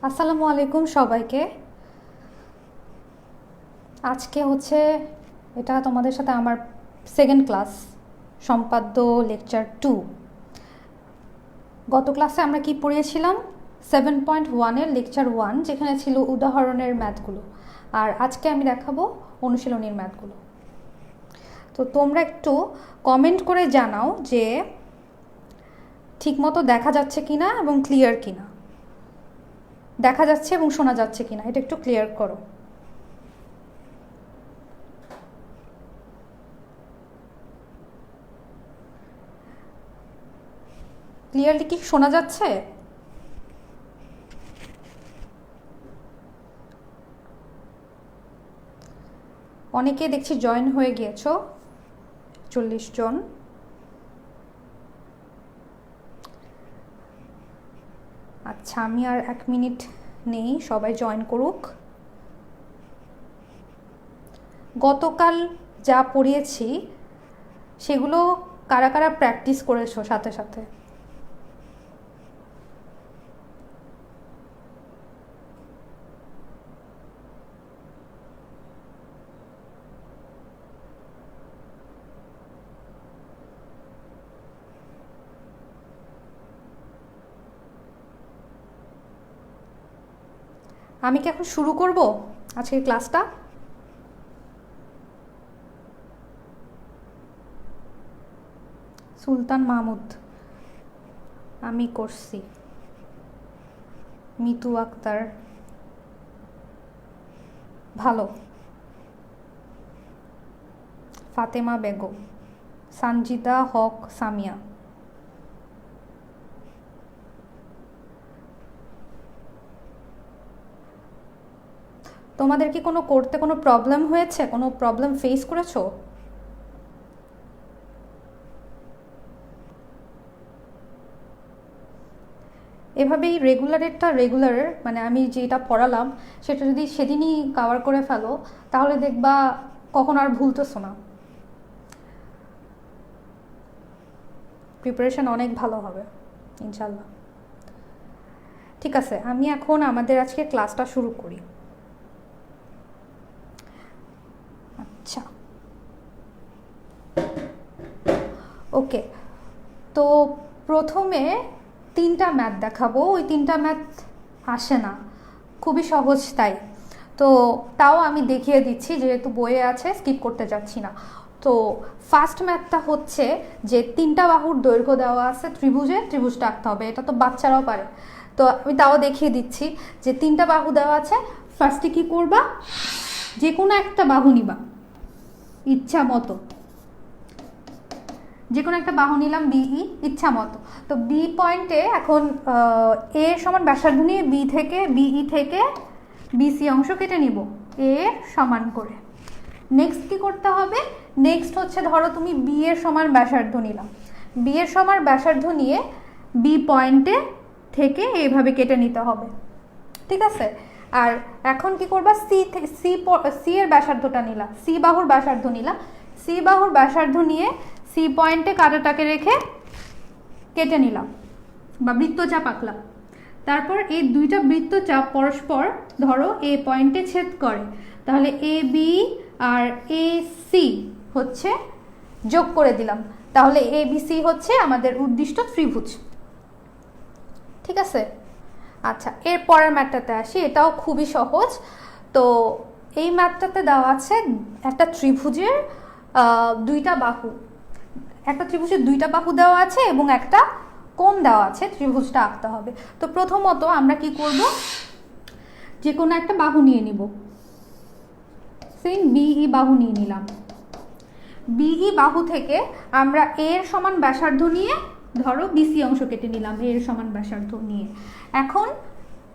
আসসালামু আলাইকুম সবাইকে। আজকে হচ্ছে এটা তোমাদের সাথে আমার সেকেন্ড ক্লাস, সম্পাদ্য লেকচার 2। গত ক্লাসে আমরা কি পড়িয়েছিলাম? 7.1-এর লেকচার 1, যেখানে ছিল উদাহরণের ম্যাথগুলো। আর আজকে আমি দেখাবো অনুশীলনীর ম্যাথগুলো। তো তোমরা একটু কমেন্ট করে জানাও যে ঠিকমতো দেখা যাচ্ছে কিনা এবং ক্লিয়ার কিনা, দেখা যাচ্ছে এবং শোনা যাচ্ছে কিনা, এটা একটু ক্লিয়ার করো। ক্লিয়ারলি কি শোনা যাচ্ছে? অনেকে দেখছি জয়েন হয়ে গিয়েছো, 40 জন। আচ্ছা, আমি আর 1 মিনিট নেই, সবাই জয়েন করুক। গতকাল যা পড়িয়েছি সেগুলো কারা কারা প্র্যাকটিস করেছো সাথে সাথে? আমি কি এখন শুরু করব আজকের ক্লাসটা? সুলতান মাহমুদ, আমি করছি। মিতু আক্তার, ভালো। ফাতেমা বেগম, সানজিদা হক সামিয়া। তোমাদের কি কোনো করতে কোনো প্রবলেম হয়েছে, কোনো প্রবলেম ফেস করেছো? এভাবেই রেগুলার মানে আমি যেটা পড়ালাম সেটা যদি সেদিনই কভার করে ফেলো, তাহলে দেখবা কখন আর ভুলতেছো না। প্রিপারেশন অনেক ভালো হবে ইনশাল্লাহ। ঠিক আছে, আমি এখন আমাদের আজকে ক্লাসটা শুরু করি। আচ্ছা, ওকে। তো প্রথমে 3টা ম্যাথ দেখাবো। ওই 3টা ম্যাথ আসে না, খুবই সহজ, তাই তো তাও আমি দেখিয়ে দিচ্ছি, যেহেতু বইয়ে আছে স্কিপ করতে যাচ্ছি না। তো ফার্স্ট ম্যাথটা হচ্ছে যে 3টা বাহুর দৈর্ঘ্য দেওয়া আছে ত্রিভুজটা আঁকতে হবে। এটা তো বাচ্চারাও পারে, তো আমি তাও দেখিয়ে দিচ্ছি যে 3টা বাহু দেওয়া আছে। ফার্স্টে কি করবা, যে কোনো একটা বাহু নিবা ইচ্ছা মতো, যে কোনো একটা বাহু নিলাম বিই ইচ্ছা মতো। তো বি পয়েন্টে এখন এ সমান ব্যাসার্ধ নিয়ে বিই থেকে বিসি অংশ কেটে নিব এ সমান করে। নেক্সট কি করতে হবে, নেক্সট হচ্ছে ধরো তুমি বি এর সমান ব্যাসার্ধ নিলাম, বি এর সমান ব্যাসার্ধ নিয়ে বি পয়েন্টে থেকে এইভাবে কেটে নিতে হবে, ঠিক আছে? আর এখন কি করবা, সি এর ব্যাসার্ধটা নিলা, সি বাহুর ব্যাসার্ধ নিলা, সি বাহুর ব্যাসার্ধ নিয়ে সি পয়েন্টে কাঁটাটাকে রেখে কেটে নিলাম বা বৃত্তচাপ আঁকলাম। তারপর এই দুইটা বৃত্তচাপ পরস্পর ধরো এ পয়েন্টে ছেদ করে, তাহলে A B R A C হচ্ছে যোগ করে দিলাম, তাহলে এ বি সি হচ্ছে আমাদের উদ্দিষ্ট ত্রিভুজ, ঠিক আছে? আচ্ছা, এর পরের ম্যাথটাতে আসি, এটাও খুবই সহজ। তো এই ম্যাথটাতে দেওয়া আছে একটা ত্রিভুজের দুইটা বাহু, একটা ত্রিভুজের দুইটা বাহু দেওয়া আছে এবং একটা কোণ দেওয়া আছে, ত্রিভুজটা আঁকতে হবে। তো প্রথমত আমরা কি করব, যে কোনো একটা বাহু নিয়ে নিব, সেই বিই বাহু নিয়ে নিলাম। বিই বাহু থেকে আমরা এর সমান ব্যাসার্ধ নিয়ে ধরো বিসি অংশ কেটে নিলাম এর সমান ব্যাসার্ধ নিয়ে। এখন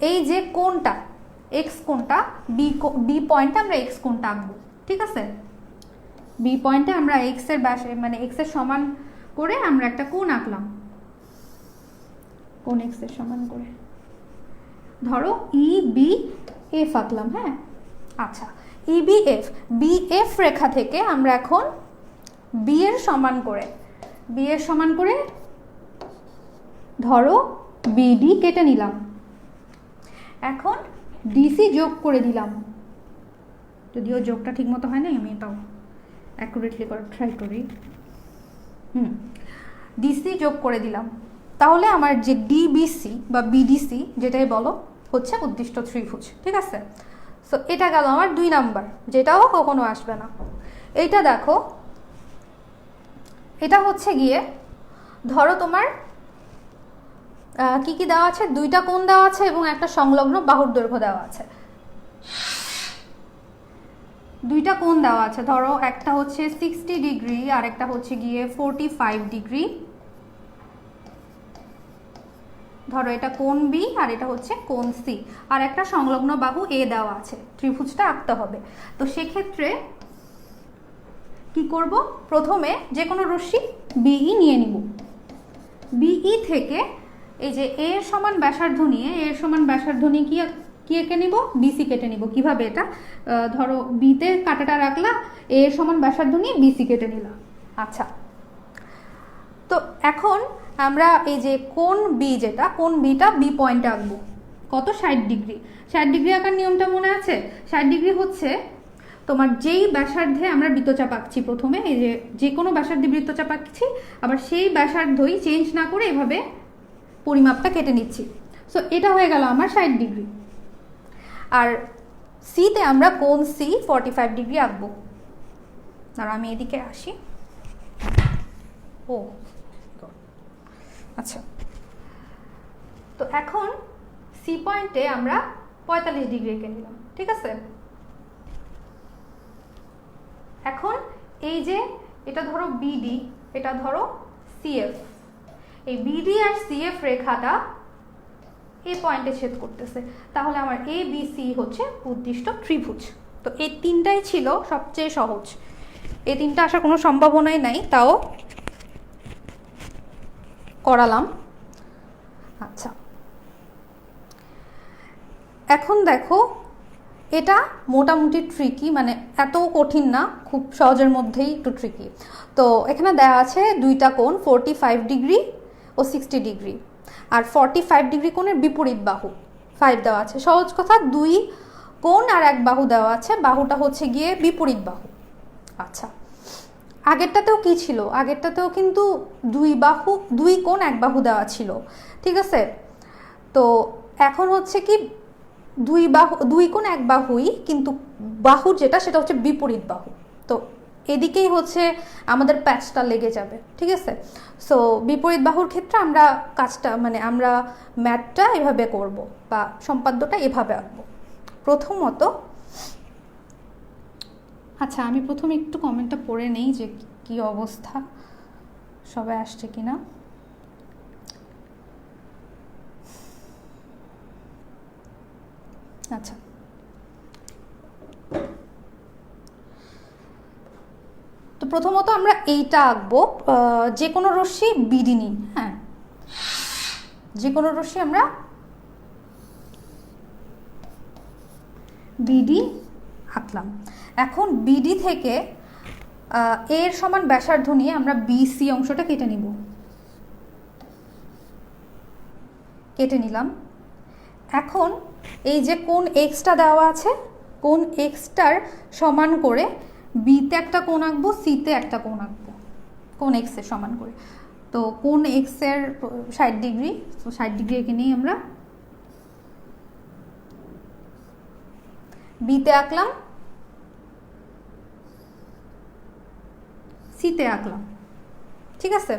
এই যে কোণটা এক্স কোণটা, বি পয়েন্টে আমরা এক্স কোণটা আঁকবো, ঠিক আছে? বি পয়েন্টে আমরা এক্স এর মানে এক্স এর সমান করে আমরা একটা কোণ আঁকলাম, কোণ এক্স এর সমান করে ধরো ই বি এফ আঁকলাম, হ্যাঁ? আচ্ছা, ই বি এফ রেখা থেকে আমরা এখন বি এর সমান করে ধরো বিডি কেটে নিলাম। এখন ডিসি যোগ করে দিলাম, যদিও যোগটা ঠিক মতো হয় না, আমি এটাও অ্যাকুরেটলি করে ট্রাই করি। ডিসি যোগ করে দিলাম, তাহলে আমার যে ডিবিসি বা বিডিসি যেটাই বলো হচ্ছে উদ্দিষ্ট ত্রিভুজ। ঠিক আছে, সো এটা গেল আমার 2 নাম্বার, যেটাও কখনো আসবে না। এইটা দেখো, এটা হচ্ছে গিয়ে ধরো তোমার কি কি দেওয়া আছে, 2টা কোণ দেওয়া আছে এবং একটা সংলগ্ন বাহুর দৈর্ঘ্য দেওয়া আছে। 2টা কোণ দেওয়া আছে, ধরো একটা হচ্ছে 60 ডিগ্রি আর একটা হচ্ছে গিয়ে 45 ডিগ্রি। ধরো এটা কোণ বি আর এটা হচ্ছে কোণ সি, আর একটা সংলগ্ন বাহু এ দেওয়া আছে, ত্রিভুজটা আঁকতে হবে। তো সেক্ষেত্রে কি করব, প্রথমে যে কোনো রশ্মি বিই নিয়ে নিব। বিই থেকে এই যে এ এর সমান ব্যাসার্ধ নিয়ে, এ এর সমান ব্যাসার্ধ নিয়ে কি এঁকে নিব, বিসি কেটে নিব। কিভাবে এটা, ধরো বিতে কাটাটা রাখলা, এ এর সমান ব্যাসার্ধ নিয়ে বিসি কেটে নিলাম। আচ্ছা, তো এখন আমরা এই যে কোণ বি, যেটা কোণ বিটা বি পয়েন্টে আঁকবো। কত, 60 ডিগ্রি। 60 ডিগ্রি আঁকার নিয়মটা মনে আছে? 60 ডিগ্রি হচ্ছে তোমার যেই ব্যাসার্ধে আমরা বৃত্তচাপ আঁকছি, প্রথমে এই যে কোনো ব্যাসার্ধে বৃত্তচাপ আঁকছি, আবার সেই ব্যাসার্ধই চেঞ্জ না করে এভাবে পরিমাপটা কেটে নিচ্ছি। সো এটা হয়ে গেল আমার 60 ডিগ্রি। আর সিতে আমরা কোণ সি 45 ডিগ্রি আঁকবো। আর আমি এদিকে আসি। ও আচ্ছা, তো এখন সি পয়েন্টে আমরা 45 ডিগ্রি এঁকে নিলাম। ঠিক আছে, এখন এই যে এটা ধরো বিডি, এটা ধরো সিএফ, এই বিডি আর সিএফ রেখাটা এই পয়েন্টে ছেদ করতেছে, তাহলে আমার এ বি সি হচ্ছে উদ্দিষ্ট ত্রিভুজ। তো এই 3টাই ছিল সবচেয়ে সহজ, এই 3টা আসার কোনো সম্ভাবনাই নাই, তাও করালাম। আচ্ছা, এখন দেখো এটা মোটামুটি ট্রিকি, মানে এত কঠিন না, খুব সহজের মধ্যেই একটু ট্রিকি। তো এখানে দেওয়া আছে 2টা কোণ 45 ডিগ্রি ও 60 ডিগ্রি, আর 45 ডিগ্রি কোণের বিপরীত বাহু 5 দেওয়া আছে। সহজ কথা, 2 কোণ আর 1 বাহু দেওয়া আছে, বাহুটা হচ্ছে গিয়ে বিপরীত বাহু। আচ্ছা, আগেরটাতেও কি ছিল, আগেরটাতেও কিন্তু 2 কোণ 1 বাহু দেওয়া ছিল। ঠিক আছে, তো এখন হচ্ছে কি 2 কোণ 1 বাহুই, কিন্তু বাহু যেটা সেটা হচ্ছে বিপরীত বাহু। তো এদিকেই হচ্ছে আমাদের প্যাচটা লেগে যাবে। ঠিক আছে, সো বিপরীত বাহুর ক্ষেত্রে আমরা কাজটা, মানে আমরা ম্যাথটা এভাবে করব বা সম্পাদ্যটা এভাবে আঁকবো প্রথমত। আচ্ছা, আমি প্রথমে একটু কমেন্টটা পড়ে নেই যে কি অবস্থা, সবাই আসছে কিনা। আচ্ছা, তো প্রথমত আমরা এইটা আঁকবো, যে কোনো রশ্মি বিডি নিই। হ্যাঁ, যে কোনো রশ্মি আমরা বিডি আঁকলাম। এখন বিডি থেকে এর সমান ব্যাসার্ধ নিয়ে আমরা বিসি অংশটা কেটে নিব, কেটে নিলাম। এখন এই যে কোণ এক্সটা দেওয়া আছে, কোণ এক্সটার সমান করে বিতে একটা কোণ আঁকবো, সিতে একটা কোণ আঁকবো, কোণ এক্সের সমান করে। তো কোণ এক্সের 60 ডিগ্রি, তো 60 ডিগ্রি এঁকে নিই আমরা। বিতে আঁকলাম, সিতে আঁকলাম। ঠিক আছে,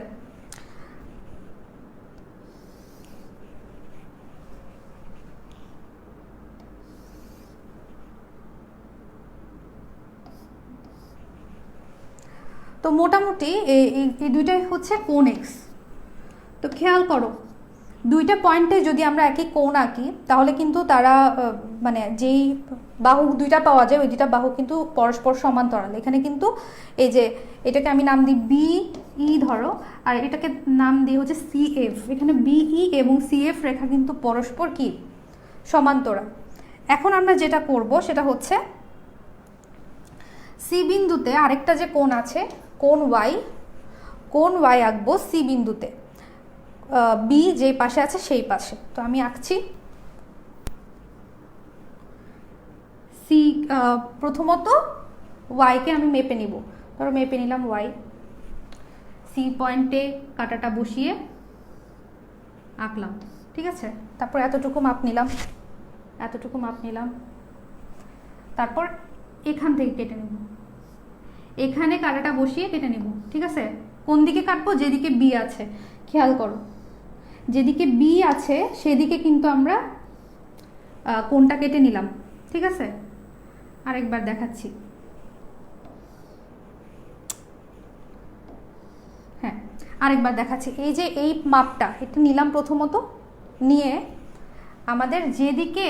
তো মোটামুটি এই 2টাই হচ্ছে কোণ এক্স। তো খেয়াল করো, 2টা পয়েন্টে যদি আমরা একই কোণ আঁকি, তাহলে কিন্তু তারা মানে যেই বাহু 2টা পাওয়া যায়, ওই 2টা বাহু কিন্তু পরস্পর সমান্তরাল। এখানে কিন্তু এই যে এটাকে আমি নাম দিই বিই ধরো, আর এটাকে নাম দিই হচ্ছে সিএফ। এখানে বিই এবং সিএফ রেখা কিন্তু পরস্পর কি সমান্তরাল। এখন আমরা যেটা করব সেটা হচ্ছে সি বিন্দুতে আরেকটা যে কোণ আছে, কোণ ওয়াই আঁকবো সি বিন্দুতে, বি যে পাশে আছে সেই পাশে। তো আমি আঁকছি। সি প্রথমত ওয়াইকে আমি মেপে নিব, ধরো মেপে নিলাম ওয়াই, সি পয়েন্টে কাটাটা বসিয়ে আঁকলাম, ঠিক আছে। তারপর এতটুকু মাপ নিলাম, এতটুকু মাপ নিলাম, তারপর এখান থেকে কেটে নেব, এখানে কাটাটা বসিয়ে কেটে নেব, ঠিক আছে। কোন দিকে কাটবো? যেদিকে বি আছে, খেয়াল করো, যেদিকে বি আছে সেদিকে কিন্তু আমরা কোনটা কেটে নিলাম, ঠিক আছে। আরেকবার দেখাচ্ছি, হ্যাঁ আরেকবার দেখাচ্ছি। এই যে এই মাপটা এটা নিলাম প্রথমত, নিয়ে আমাদের যেদিকে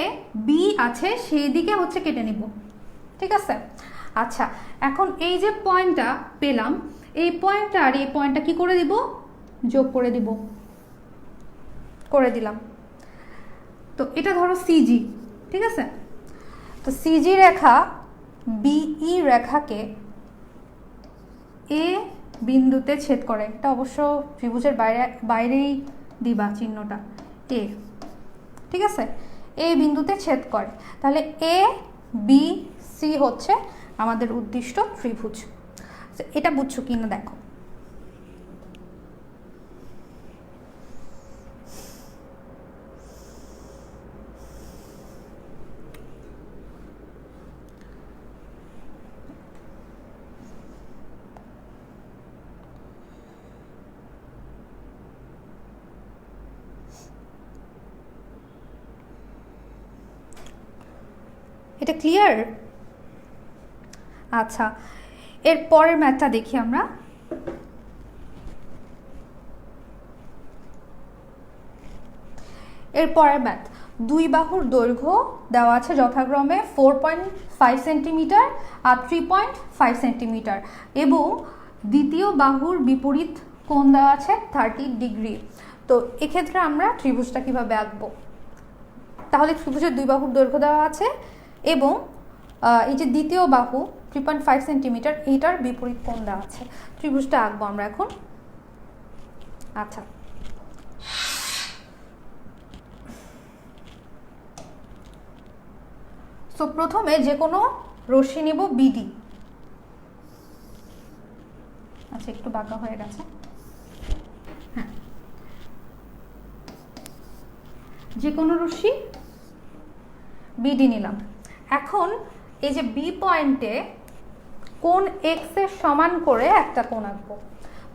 বি আছে সেই দিকে হচ্ছে কেটে নিব, ঠিক আছে। আচ্ছা, এখন এই যে পয়েন্টটা পেলাম, এই পয়েন্টটা আর এই পয়েন্টটা কি করে দিব? যোগ করে দিব, করে দিলাম। তো এটা ধরো সিজি, ঠিক আছে। তো সিজি রেখা বিই রেখাকে এ বিন্দুতে ছেদ করে, এটা অবশ্য ত্রিভুজের বাইরেই দিবা চিহ্নটা, এ, ঠিক আছে। এ বিন্দুতে ছেদ করে, তাহলে এ বি সি হচ্ছে আমাদের উদ্দিষ্ট ত্রিভুজ। এটা বুঝছো কিনা দেখো। এটা ক্লিয়ার? আচ্ছা, এর পরের ম্যাথটা দেখি আমরা। এর পরের ম্যাথ, দুই বাহুর দৈর্ঘ্য দেওয়া আছে যথাক্রমে 4.5 সেন্টিমিটার আর 3.5 সেন্টিমিটার এবং দ্বিতীয় বাহুর বিপরীত কোণ দেওয়া আছে 30 ডিগ্রি। তো এক্ষেত্রে আমরা ত্রিভুজটা কিভাবে আঁকবো? তাহলে ত্রিভুজের দুই বাহুর দৈর্ঘ্য দেওয়া আছে এবং এই যে দ্বিতীয় বাহু 3.5 সেন্টিমিটার, এইটার বিপরীত কোণ দেওয়া আছে। ত্রিভুজটা আঁকবো আমরা এখন। আচ্ছা, সো প্রথমে যে কোনো রশ্মি নিব বিডি। আচ্ছা, একটু বাঁকা হয়ে গেছে, হ্যাঁ। যে কোনো রশ্মি বিডি নিলাম। এখন এই যে বি পয়েন্টে কোণ এক্স এর সমান করে একটা কোণ আঁকবো।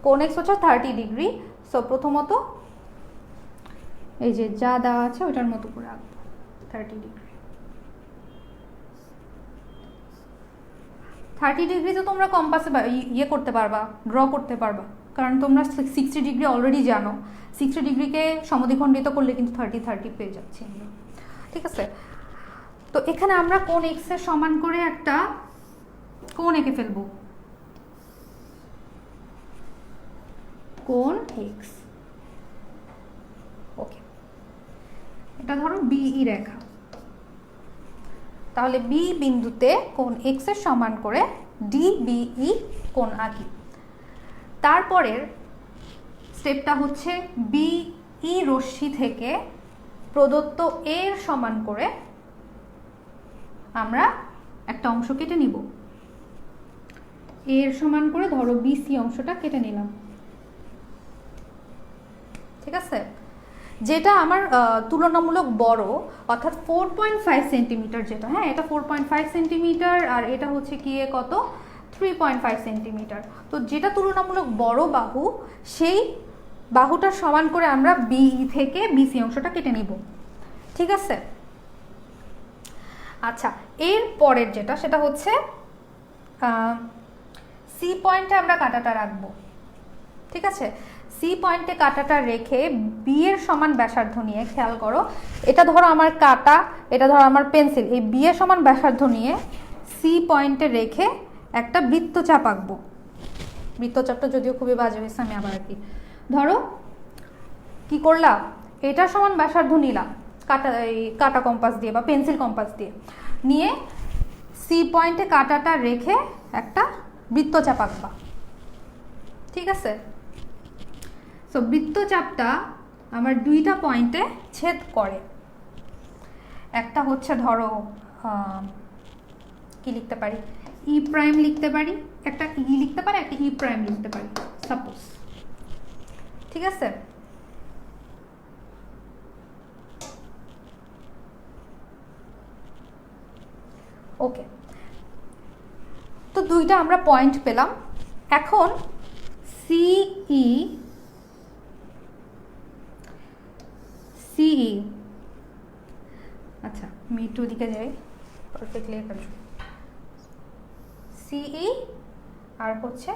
কোণ এক্স হচ্ছে 30 ডিগ্রি। সো প্রথমত এই যে যা দেওয়া আছে ওটার মতো করে আঁকবো 30 ডিগ্রি। 30 ডিগ্রি তো তোমরা কম্পাসে ইয়ে করতে পারবা, ড্র করতে পারবা, কারণ তোমরা 60 ডিগ্রি অলরেডি জানো। 60 ডিগ্রিকে সমদ্বিখণ্ডিত করলে কিন্তু 30 পেয়ে যাচ্ছি আমরা, ঠিক আছে। তো এখানে আমরা কোণ এক্স এর সমান করে একটা কোণ এঁকে ফেলবো, কোণ এক্স। ওকে, এটা ধরো বিই রেখা। তাহলে বি বিন্দুতে কোণ এক্স এর সমান করে ডিবিই কোণ আঁকি। তারপরের স্টেপটা হচ্ছে বিই রশ্মি থেকে প্রদত্ত এর সমান করে আমরা একটা অংশ কেটে নিব। এর সমান করে ধরো বিসি অংশটা কেটে নিলাম, ঠিক আছে। যেটা আমার তুলনামূলক বড়, অর্থাৎ 4.5 সেন্টিমিটার যেটা, হ্যাঁ এটা 4.5 সেন্টিমিটার আর এটা হচ্ছে কি কত 3.5 সেন্টিমিটার। তো যেটা তুলনামূলক বড় বাহু, সেই বাহুটার সমান করে আমরা বিই থেকে বিসি অংশটা কেটে নিব, ঠিক আছে। আচ্ছা, এর পরের যেটা সেটা হচ্ছে সি পয়েন্টে আমরা কাঁটাটা রাখবো, ঠিক আছে। সি পয়েন্টে কাঁটাটা রেখে বি এর সমান ব্যাসার্ধ নিয়ে, খেয়াল করো, এটা ধরো আমার কাঁটা, এটা ধরো আমার পেন্সিল, এই বি এর সমান ব্যাসার্ধ নিয়ে সি পয়েন্টে রেখে একটা বৃত্তচাপ আঁকবো। বৃত্তচাপটা যদিও খুবই বাজে হয়েছে, আমি আবার আঁকি। ধরো কি করলাম, এটার সমান ব্যাসার্ধ নিলাম কাঁটা কম্পাস দিয়ে বা পেন্সিল কম্পাস দিয়ে, নিয়ে সি পয়েন্টে কাঁটাটা রেখে একটা বৃত্তচাপ আঁকবা, ঠিক আছে। সো বৃত্তচাপটা আমার দুইটা পয়েন্টে ছেদ করে। একটা হচ্ছে ধরো কি লিখতে পারি, ই প্রাইম লিখতে পারি, একটা ই লিখতে পারি, একটা ই প্রাইম লিখতে পারি সাপোজ। ঠিক আছে, ওকে। তো দুইটা আমরা পয়েন্ট পেলাম। এখন সিই সিই আচ্ছা আমি একটু দিকে যাই, পারফেক্টলি সিই আর হচ্ছে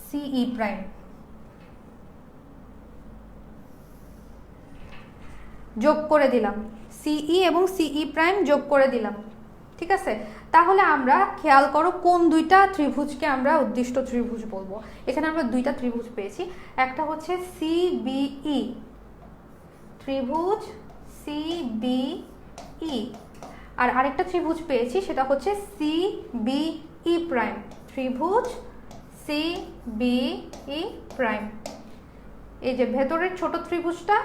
সিই প্রাইম যোগ করে দিলাম, সিই এবং সিই প্রাইম যোগ করে দিলাম। ঠিক আছে, তাহলে আমরা খেয়াল করো কোন দুইটা ত্রিভুজকে আমরা উদ্দিষ্ট ত্রিভুজ বলবো। এখানে আমরা দুইটা ত্রিভুজ পেয়েছি, একটা হচ্ছে সিবিই ত্রিভুজ সিবিই, আর আরেকটা ত্রিভুজ পেয়েছি সেটা হচ্ছে সিবিই প্রাইম ত্রিভুজ সিবিই প্রাইম। এই যে ভেতরের ছোট ত্রিভুজটা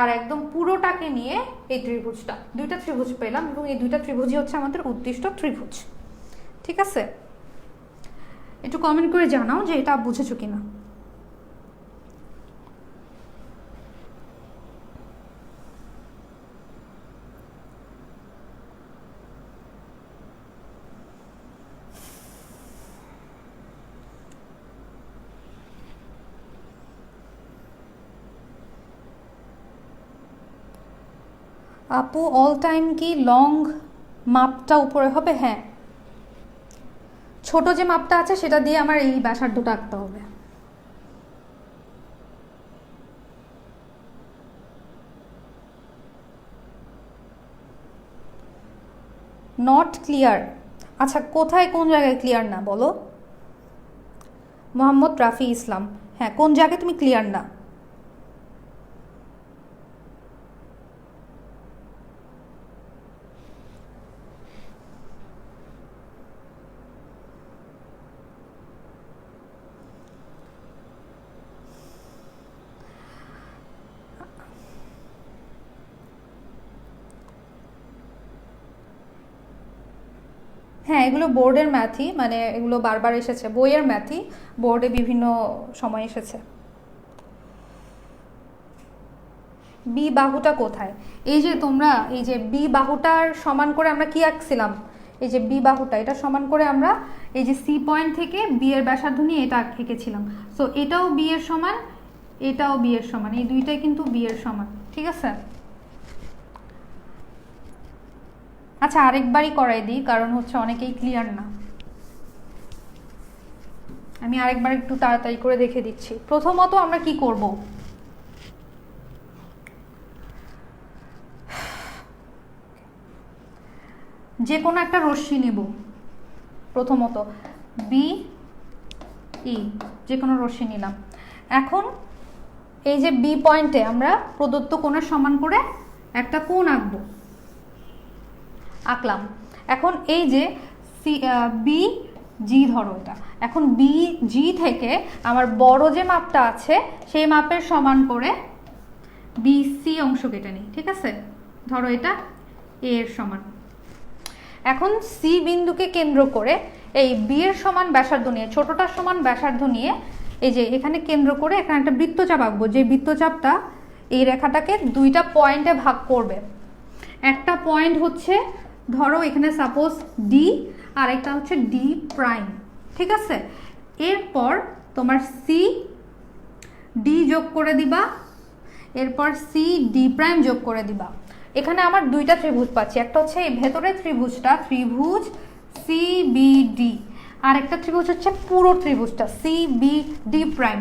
আর একদম পুরোটাকে নিয়ে এই ত্রিভুজটা, দুইটা ত্রিভুজ পেলাম এবং এই দুইটা ত্রিভুজই হচ্ছে আমাদের উদ্দিষ্ট ত্রিভুজ। ঠিক আছে, একটু কমেন্ট করে জানাও যে এটা বুঝেছো কিনা। আপু অল টাইম কি লং মাপটা উপরে হবে? হ্যাঁ, ছোট যে মাপটা আছে সেটা দিয়ে আমার এই ব্যাসার্ধটা আঁকতে হবে। নট ক্লিয়ার, আচ্ছা কোথায় কোন জায়গায় ক্লিয়ার না বলো? মোহাম্মদ রাফি ইসলাম, হ্যাঁ কোন জায়গায় তুমি ক্লিয়ার না? হ্যাঁ এগুলো বোর্ডের ম্যাথই, মানে এগুলো বারবার এসেছে, বইয়ের ম্যাথই বোর্ডে বিভিন্ন সময় এসেছে। বি বাহুটা কোথায়? এই যে তোমরা এই যে বি বাহুটার সমান করে আমরা কি আঁকছিলাম, এই যে বি বাহুটা এটা সমান করে আমরা এই যে সি পয়েন্ট থেকে বি এর ব্যাসার্ধ নিয়ে এটা এঁকেছিলাম। সো এটাও বি এর সমান, এটাও বি এর সমান, এই দুইটাই কিন্তু বি এর সমান। ঠিক আছে, আচ্ছা আরেকবারই করাই দিই কারণ হচ্ছে অনেকেই ক্লিয়ার না। আমি আরেকবার একটু তাড়াতাড়ি করে দেখে দিচ্ছি। প্রথমত আমরা কি করব, যে কোনো একটা রশ্মি নেব, প্রথমত বি ই যে কোনো রশ্মি নিলাম। এখন এই যে বি পয়েন্টে আমরা প্রদত্ত কোণের সমান করে একটা কোণ আঁকবো, আঁকলাম। এখন এই যে বি জি ধরো এটা, এখন বি জি থেকে আমার বড় যে মাপটা আছে সেই মাপের সমান করে বিসি অংশ কেটে নিই। ঠিক আছে, ধরো এটা এ এর সমান। এখন সি বিন্দুকে কেন্দ্র করে এই বি এর সমান ব্যাসার্ধ নিয়ে, ছোটটার সমান ব্যাসার্ধ নিয়ে এই যে এখানে কেন্দ্র করে এখানে একটা বৃত্তচাপ আঁকবো, যে বৃত্তচাপটা এই রেখাটাকে দুইটা পয়েন্টে ভাগ করবে। একটা পয়েন্ট হচ্ছে ধরো এখানে সাপোজ ডি, আর একটা হচ্ছে ডি প্রাইম। ঠিক আছে, এরপর তোমার সি ডি যোগ করে দিবা, এরপর সি ডি প্রাইম যোগ করে দিবা। এখানে আমার দুইটা ত্রিভুজ পাচ্ছি, একটা হচ্ছে এই ভেতরের ত্রিভুজটা ত্রিভুজ সিবিডি, আর একটা ত্রিভুজ হচ্ছে পুরো ত্রিভুজটা সিবিডি প্রাইম,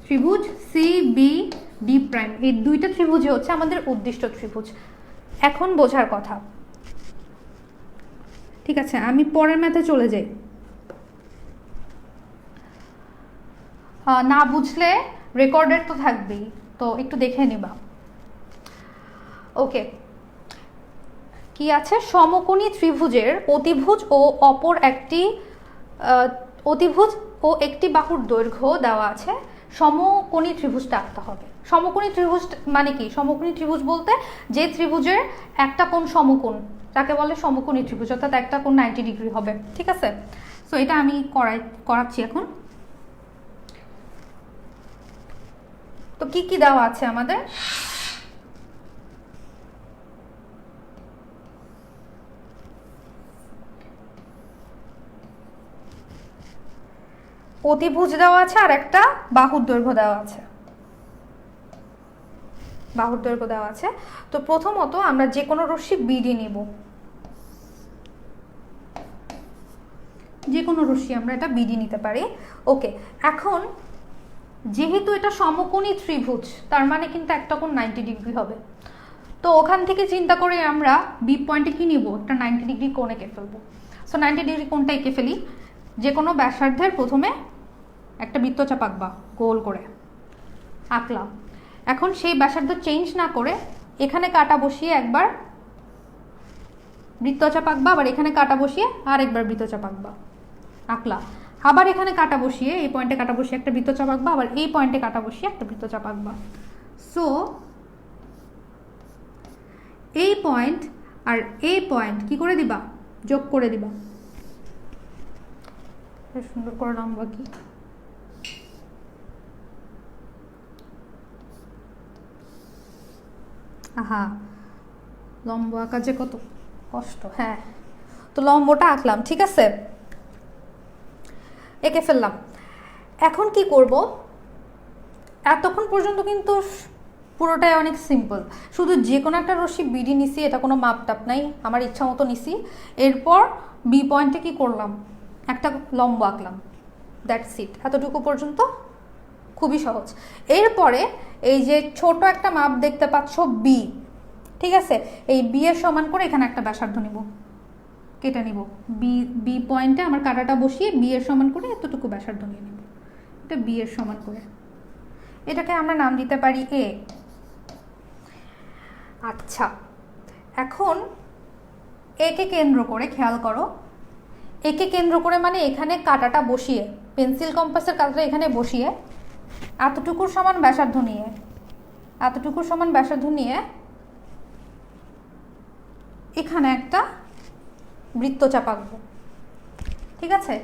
ত্রিভুজ সিবিডি প্রাইম। এই দুইটা ত্রিভুজই হচ্ছে আমাদের উদ্দিষ্ট ত্রিভুজ। এখন বোঝার কথা। ঠিক আছে, আমি পরের ম্যাথে চলে যাই। না বুঝলে রেকর্ডেড তো থাকবেই, তো একটু দেখে নিবা। ওকে, কি আছে? সমকোণী ত্রিভুজের অতিভুজ ও অপর একটি অতিভুজ ও একটি বাহুর দৈর্ঘ্য দেওয়া আছে, সমকোণী ত্রিভুজটা আঁকতে হবে। সমকোণী ত্রিভুজ মানে কি? সমকোণী ত্রিভুজ বলতে যে ত্রিভুজের একটা কোণ সমকোণ, তাকে বলে সমকোণী ত্রিভুজ, অর্থাৎ একটা কোণ 90 ডিগ্রি হবে। ঠিক আছে, সো এটা আমি করাচ্ছি এখন। তো কি কি দেওয়া আছে আমাদের? অতিভুজ দেওয়া আছে আর একটা বাহুর দৈর্ঘ্য দেওয়া আছে, বাহুর দৈর্ঘ্য দেওয়া আছে। তো প্রথমত আমরা যে কোনো রশ্মি বিডি নিব, যে কোনো রশ্মি আমরা এটা বিডি নিতে পারি। ওকে, এখন যেহেতু এটা সমকোণী ত্রিভুজ তার মানে কিন্তু একটা কোণ 90 ডিগ্রি হবে। তো ওখান থেকে চিন্তা করে আমরা বি পয়েন্টে কি নিব, একটা 90 ডিগ্রি কোণ এঁকে ফেলবো। সো 90 ডিগ্রি কোণটা এঁকে ফেলি। যে কোনো ব্যাসার্ধের প্রথমে একটা বৃত্তচাপ আঁকবা, গোল করে আঁকলাম। এখন সেই ব্যাসার্ধ চেঞ্জ না করে এখানে কাটা বসিয়ে একবার বৃত্তচাপ আঁকবা, আবার এখানে কাটা বসিয়ে আর একবার বৃত্তচাপ আঁকবা, আঁকলা। আবার এখানে কাটা বসিয়ে, এই পয়েন্টে কাটা বসিয়ে একটা বৃত্তচাপ আঁকবা, আবার এই পয়েন্টে কাটা বসিয়ে একটা বৃত্তচাপ আঁকবা। সো এই পয়েন্ট আর এই পয়েন্ট কি করে দিবা, যোগ করে দিবা। সুন্দর করে লম্বা কি, আহা লম্ব আঁকা যে কত কষ্ট। হ্যাঁ, তো লম্বটা আঁকলাম, ঠিক আছে, এঁকে ফেললাম। এখন কি করব, এতক্ষণ পর্যন্ত কিন্তু পুরোটাই অনেক সিম্পল। শুধু যে কোনো একটা রশ্মি বিডি নিছি, এটা কোনো মাপটাপ নাই, আমার ইচ্ছা মতো নিছি। এরপর বি পয়েন্টে কি করলাম, একটা লম্ব আঁকলাম, দ্যাটস ইট। এতটুকু পর্যন্ত খুবই সহজ। এরপরে এই যে ছোট একটা মাপ দেখতে পাচ্ছ বি, ঠিক আছে, এই বি এর সমান করে এখানে একটা ব্যাসার্ধ নিব, কেটে নিব। বি পয়েন্টে আমার কাটাটা বসিয়ে বি এর সমান করে এতটুকু ব্যাসার্ধ নিয়ে নিব, এটা বি এর সমান করে। এটাকে আমরা নাম দিতে পারি এ। আচ্ছা, এখন একে কেন্দ্র করে, খেয়াল করো, একে কেন্দ্র করে মানে এখানে কাটাটা বসিয়ে, পেন্সিল কম্পাসের কাটাটা এখানে বসিয়ে এতটুকুর সমান ব্যাসার্ধ নিয়ে, এতটুকুর সমান ব্যাসার্ধ নিয়ে এখানে একটা বৃত্তচাপ আঁকবো। ঠিক আছে,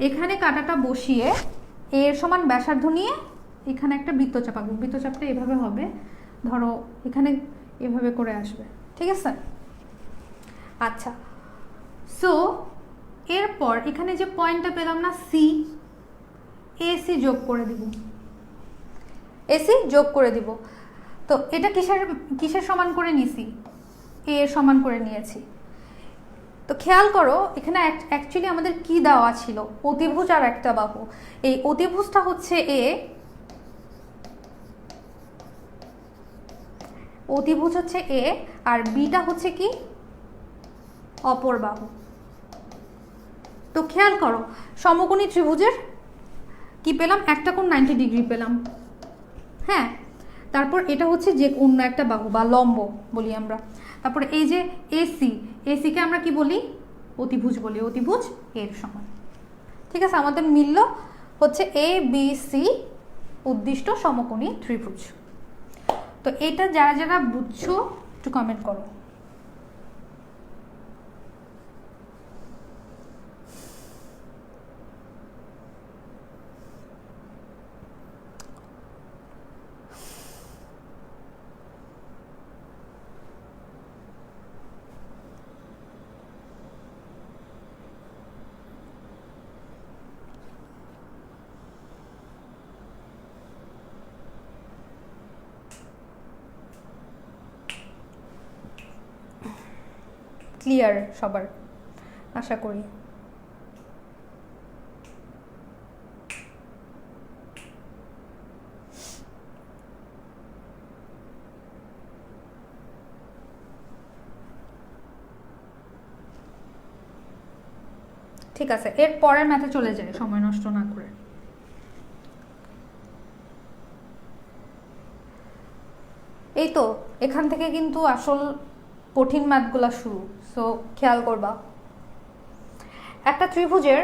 এখানে কাটাটা বসিয়ে এর সমান ব্যাসার্ধ নিয়ে এখানে একটা বৃত্তচাপ আঁকবো। বৃত্তচাপটা এভাবে হবে, ধরো এখানে এভাবে করে আসবে, ঠিক আছে। আচ্ছা, সো এরপর এখানে যে পয়েন্টটা পেলাম না সি, এসি যোগ করে দিব, এসি যোগ করে দিব। তো এটা কিসের সমান করে নিছি, এ এর সমান করে নিয়েছি। তো খেয়াল করো এখানে অ্যাকচুয়ালি আমাদের কি দেওয়া ছিল, অতিভুজ আর একটা বাহু। এই অতিভুজটা হচ্ছে এ, অতিভুজ হচ্ছে এ, আর বিটা হচ্ছে কি, অপর বাহু। তো খেয়াল করো সমকোণী ত্রিভুজের কি পেলাম, একটা কোণ 90 ডিগ্রি পেলাম। হ্যাঁ, তারপর এটা হচ্ছে যে অন্য একটা বাহু বা লম্ব বলি আমরা। তারপরে এই যে এসি, এসিকে আমরা কি বলি, অতিভুজ বলি, অতিভুজ এর সমান। ঠিক আছে, আমাদের মিলল হচ্ছে এ বি সি উদ্দিষ্ট সমকোণী ত্রিভুজ। তো এটা যারা যারা বুঝছো একটু কমেন্ট করো। ক্লিয়ার সবার আশা করি। ঠিক আছে, এর পরের ম্যাথে চলে যায় সময় নষ্ট না করে। এই তো এখান থেকে কিন্তু আসল কঠিন ম্যাথগুলো শুরু। সো খেয়াল করবা, একটা ত্রিভুজের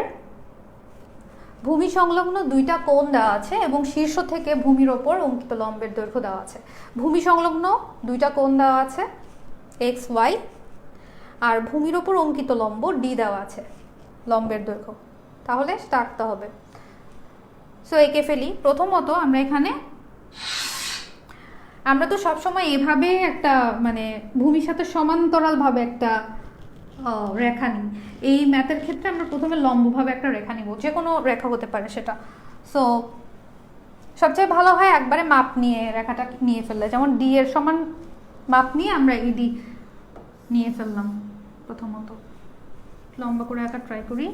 ভূমি সংলগ্ন দুইটা কোণ দেওয়া আছে এবং শীর্ষ থেকে ভূমির ওপর অঙ্কিত লম্বের দৈর্ঘ্য দেওয়া আছে। ভূমি সংলগ্ন দুইটা কোণ দেওয়া আছে এক্স ওয়াই, আর ভূমির ওপর অঙ্কিত লম্ব ডি দেওয়া আছে লম্বের দৈর্ঘ্য, তাহলে সেটা আঁকতে হবে। সো এঁকে ফেলি। প্রথমত আমরা তো সবসময় এভাবে একটা মানে ভূমির সাথে সমান্তরালভাবে একটা রেখা নিই। এই ম্যাথের ক্ষেত্রে আমরা প্রথমে লম্বভাবে একটা রেখা নিব, যে কোনো রেখা হতে পারে সেটা। সো সবচেয়ে ভালো হয় একবারে মাপ নিয়ে রেখাটা নিয়ে ফেললে, যেমন ডি এর সমান মাপ নিয়ে আমরা এডি নিয়ে ফেললাম। প্রথমত লম্বা করে আঁকা ট্রাই করি,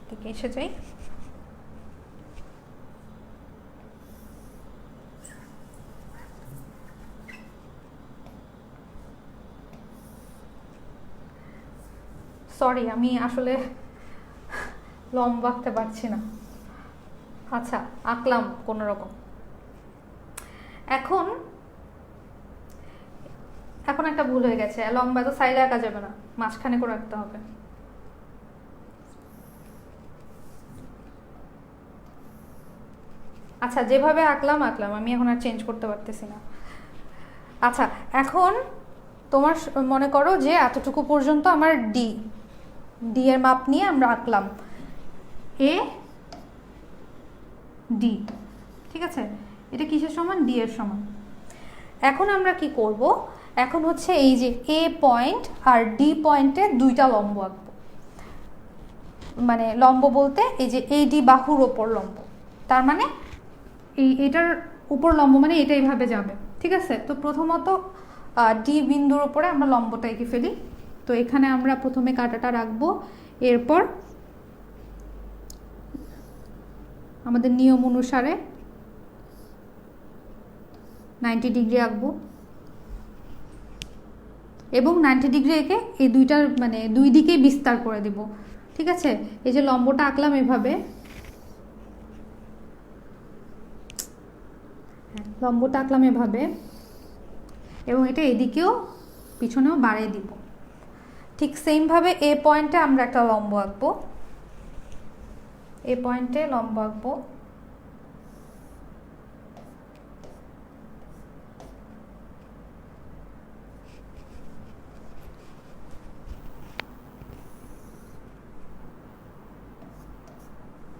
দিকে এসে যাই। সরি, আমি আসলে লম্বা আঁকতে পারছি না। আচ্ছা, আঁকলাম কোনো রকম। এখন একটা ভুল হয়ে গেছে, লম্বা তো সাইডে আঁকা যাবে না, মাঝখানে করে আঁকতে হবে। আচ্ছা, যেভাবে আঁকলাম আমি এখন আর চেঞ্জ করতে পারতেছি না। আচ্ছা, এখন তোমার মনে করো যে এতটুকু পর্যন্ত আমার ডি এর মাপ নিয়ে আমরা আঁকলাম এ ডি, ঠিক আছে? এটা কিসের সমান? ডি এর সমান। এখন আমরা কি করব? এখন হচ্ছে এই যে এ পয়েন্ট আর ডি পয়েন্টে দুইটা লম্ব আঁকবো। মানে লম্ব বলতে এই যে এই ডি বাহুর ওপর লম্ব, তার মানে এটার উপর লম্ব মানে এটা এইভাবে যাবে, ঠিক আছে? তো প্রথমত ডি বিন্দুর ওপরে আমরা লম্বটা এঁকে ফেলি। তো এখানে আমরা প্রথমে কাঁটাটা রাখবো, এরপর আমাদের নিয়ম অনুসারে 90 ডিগ্রি আঁকবো এবং 90 ডিগ্রি এঁকে এই দুইটার মানে দুই দিকেই বিস্তার করে দেব, ঠিক আছে? এই যে লম্বটা আঁকলাম এভাবে, লম্বটা আঁকলাম এভাবে এবং এটা এদিকেও পিছনেও বাড়িয়ে দিব। ঠিক সেমভাবে এ পয়েন্টে আমরা একটা লম্ব আঁকবো, এ পয়েন্টে লম্ব আঁকবো।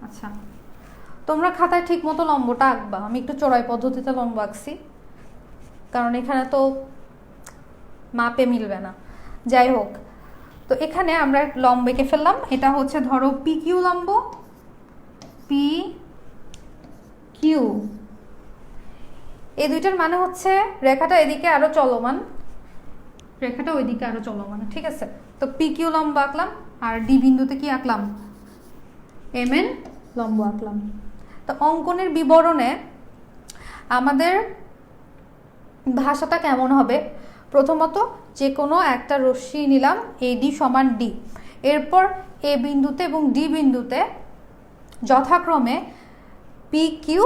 আচ্ছা, তোমরা খাতায় ঠিক মতো লম্বটা আঁকবা, আমি একটু চড়াই পদ্ধতিতে লম্ব আঁকছি কারণ এখানে তো মাপে মিলবে না। যাই হোক, তো এখানে আমরা লম্ব এঁকে ফেললাম। এটা হচ্ছে ধরো পি কিউ লম্ব, পি কিউ। এই দুইটার মানে হচ্ছে রেখাটা এদিকে আরো চলমান, রেখাটা ওইদিকে আরো চলমান, ঠিক আছে? তো পি কিউ লম্ব আঁকলাম আর ডি বিন্দুতে কি আঁকলাম? এম এন লম্ব আঁকলাম। তো অঙ্কনের বিবরণে আমাদের ভাষাটা কেমন হবে? প্রথমত যে কোনো একটা রশ্মি নিলাম এডি সমান ডি, এরপর এ বিন্দুতে এবং ডি বিন্দুতে যথাক্রমে পি কিউ